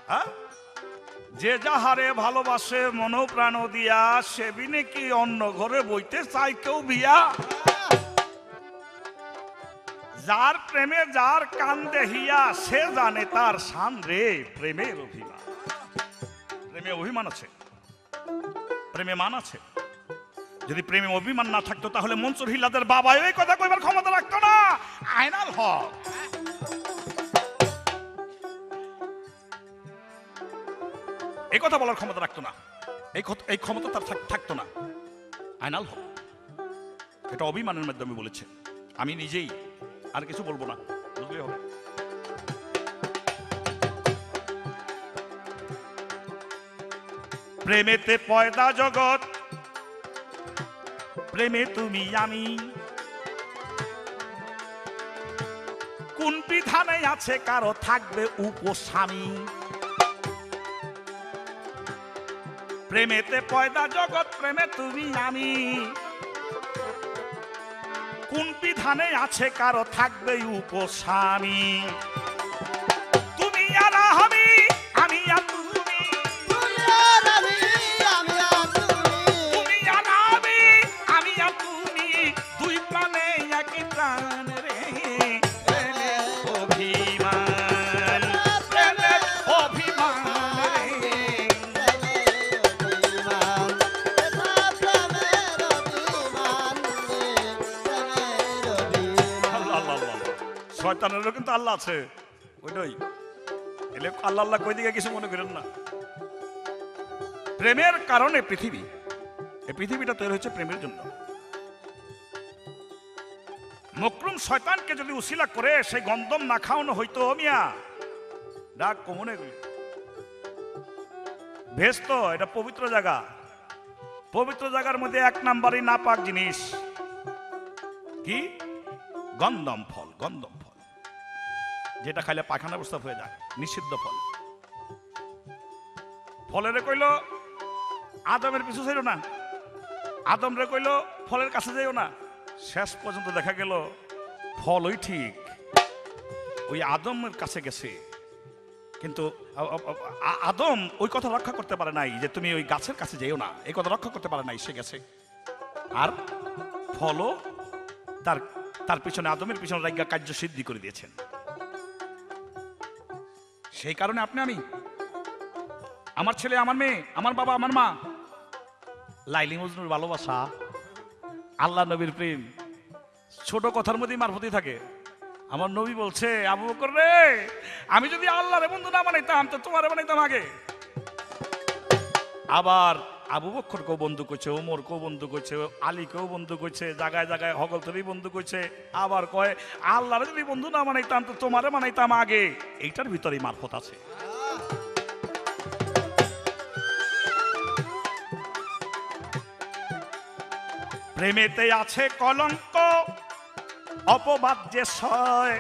হ্যাঁ? যে যাহারে ভালোবাসে মন প্রাণ দিয়া, সে বিনে কি অন্য ঘরে বইতে চাই কেউ বিয়া। যার প্রেমে যার কান দেহিয়া সে জানে তার শান রে। প্রেমের অভিমান, প্রেমে অভিমান আছে, প্রেমে মান আছে। যদি প্রেমে অভিমান না থাকতো তাহলে মনসুর হিল্লাদের বাবা এই কথা কইবার ক্ষমতা রাখতো না। আয়নাল হক এই কথা বলার ক্ষমতা রাখতো না, এই ক্ষমতা তার থাকতো না। আয়নাল হক এটা অভিমানের মাধ্যমে বলেছে, আমি নিজেই, আর কিছু বলবো না, বুঝলে হবে। প্রেমেতে পয়দা জগৎ, প্রেমে তুমি আমি, কোন বিধানে আছে কারো থাকবে উপস্বামী। প্রেমেতে পয়দা জগৎ, প্রেমে তুমি আমি, কোন বিধানে আছে কারো থাকবে উপস্বামী। তুমি আর আমি, আমি আর তুমি,
তুই আর আমি, আমি আর তুমি,
তুমি আর আমি, আমি আর তুমি, দুই প্রাণে একই প্রাণ রে। প্রেমের অভিমান, প্রেমের অভিমান রে।
অভিমান, এটা প্রেমের অভিমান রে, প্রেমের অভিমান।
আল্লাহ আল্লাহ আল্লাহ আল্লাহ। শয়তানেরও কিন্তু আল্লাহ আছে, ওইটাই এলে আল্লাহ আল্লাহ কই দিকে কিছু মনে করেন না। প্রেমের কারণে পৃথিবী, এই পৃথিবীটা তৈরি হচ্ছে প্রেমের জন্য। মকরুম শয়তানকে যদি উসিলা করে সেই গন্ধম না খাওয়ানো হইতো মিয়া, ডাক কমনে এগুলি ভেস্ত। এটা পবিত্র জায়গা, পবিত্র জায়গার মধ্যে এক নাম্বারই নাপাক জিনিস কি? গন্ধম ফল, গন্ধম ফল, যেটা খাইলে পায়খানা প্রস্তাব হয়ে যায়, নিষিদ্ধ ফল। ফলের কইল আদমের পিছু ছিল না, আদম রে কইল ফলের কাছে যাইও না। শেষ পর্যন্ত দেখা গেল ফলই ঠিক ওই আদমের কাছে গেছে, কিন্তু আদম ওই কথা রক্ষা করতে পারে নাই যে তুমি ওই গাছের কাছে যাইও না, এই কথা রক্ষা করতে পারে নাই, সে গেছে। আর ফলও তার তার পিছনে, আদমের পিছনে রাজ্ঞা কার্য সিদ্ধি করে দিয়েছেন। সেই কারণে আপনি আমি, আমার ছেলে আমার মেয়ে, আমার বাবা আমার মা, লাইলি মজনুর ভালোবাসা, আল্লাহ নবীর প্রেম ছোট কথার মধ্যেই মারফতি থাকে। আমার নবী বলছে, আবু বকর রে, আমি যদি আল্লাহরে বন্ধু না বানাইতাম তো তোমারে বানাইতাম আগে। আবার আবু বকরকেও বন্ধু করছে, ওমরকেও বন্ধু করছে, আলীকেও বন্ধু করছে, জায়গায় জায়গায় হগলতরি বন্ধু করছে। আবার কয় আল্লাহরে যদি বন্ধু না বানাইতাম তো তোমারে বানাইতাম আগে। এইটার ভিতরেই মারফত আছে। প্রেমেতে আছে কলঙ্ক, অপবাদ যে সয়,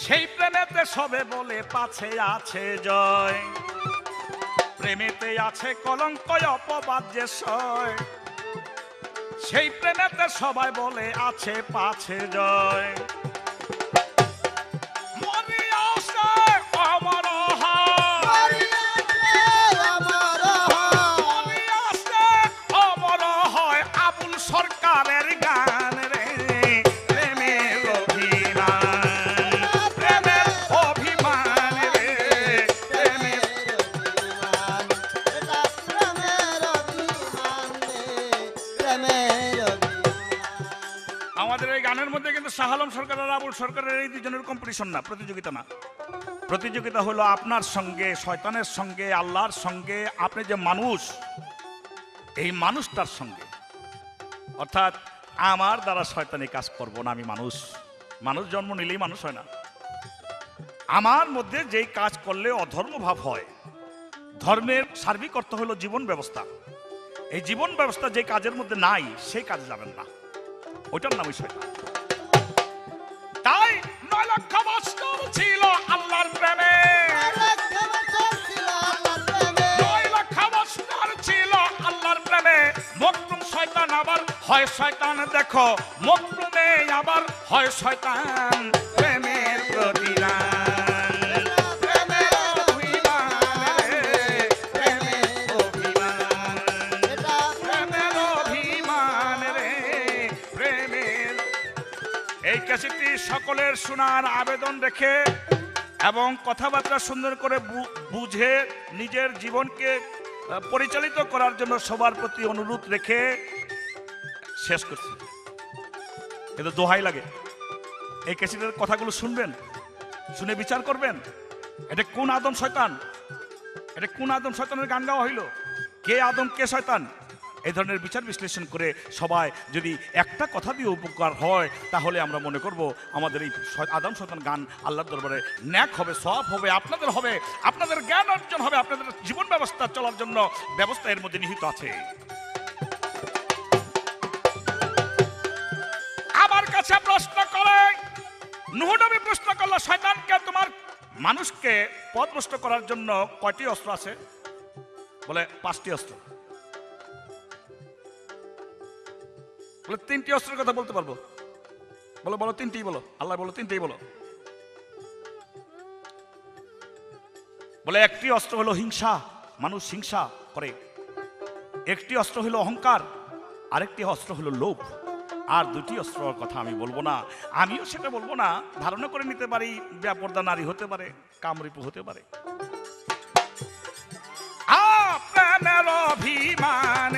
সেই প্রেমেতে সবে বলে পাছে আছে জয়। প্রেমেতে আছে কলঙ্ক, অপবাদ যে সয়, সেই প্রেমেতে সবাই বলে আছে পাছে জয়। মরিয়াছে অমর হয়, মরিয়াছে অমর হয় আবুল সরকারের গান রে। প্রেমের অভিমান, প্রেমের অভিমান রে, প্রেমের
অভিমান, এটা প্রেমের অভিমান রে, প্রেমের অভিমান।
আমাদের এই গানের মধ্যে কিন্তু শাহ আলম সরকার আর আবুল সরকারের এই দুজনের কম্পিটিশন না, প্রতিযোগিতা না। প্রতিযোগিতা হলো আপনার সঙ্গে, শয়তানের সঙ্গে, আল্লাহর সঙ্গে, আপনি যে মানুষ, এই মানুষটার সঙ্গে। অর্থাৎ আমার দ্বারা শয়তানি কাজ করব না, আমি মানুষ, মানুষ জন্ম নিলেই মানুষ হয় না। আমার মধ্যে যেই কাজ করলে অধর্ম ভাব হয়, ধর্মের সার্বিক অর্থ হলো জীবন ব্যবস্থা। এই জীবন ব্যবস্থা যে কাজের মধ্যে নাই, সেই কাজে যাবেন না, ওইটার নামই শয়তান। তাই 9 লক্ষ বছর ছিল আল্লাহর প্রেমে,
9 লক্ষ বছর ছিল আল্লাহর প্রেমে।
মকরুম শয়তান আবার হয় শয়তান, দেখো মকরুমে আবার হয় শয়তান। প্রেমের প্রতিদান, প্রেমের অভিমান রে, প্রেমের অভিমান,
এটা
প্রেমের অভিমান রে, প্রেমের মনের শোনার আবেদন রেখে এবং কথাবার্তা সুন্দর করে বুঝে নিজের জীবনকে পরিচালিত করার জন্য সবার প্রতি অনুরোধ রেখে শেষ করছি। কিন্তু দোহাই লাগে, এই ক্যাসেটের কথাগুলো শুনবেন, শুনে বিচার করবেন। এটা কোন আদম শয়তান, এটা কোন আদম শয়তানের গান গাওয়া হইল, কে আদম কে শয়তান, এই ধরনের বিচার বিশ্লেষণ করে সবাই যদি একটা কথা দিয়ে উপকার হয়, তাহলে আমরা মনে করব আমাদের এই আদম শয়তান গান আল্লাহর দরবারে ন্যাক হবে, সওয়াব হবে, আপনাদের হবে, আপনাদের জ্ঞান অর্জন হবে, আপনাদের জীবন ব্যবস্থা চলার জন্য ব্যবস্থা এর মধ্যে নিহিত আছে। আমার কাছে প্রশ্ন করে, নূহ নবী প্রশ্ন করলো, শয়তানকে তোমার মানুষকে পথভ্রষ্ট করার জন্য কয়টি অস্ত্র আছে? বলে 5টি অস্ত্র। বলে 3টি অস্ত্রের কথা বলতে পারবো। বলো বলো 3টিই বলো, আল্লাহ বলো 3টিই বলো। বলে একটি অস্ত্র হলো হিংসা, মানুষ হিংসা করে। একটি অস্ত্র হলো অহংকার, আরেকটি অস্ত্র হলো লোভ। আর 2টি অস্ত্রের কথা আমি বলবো না, আমিও সেটা বলবো না। ধারণা করে নিতে পারি বেপরদা নারী হতে পারে, কামরিপু হতে পারে। প্রেমের অভিমান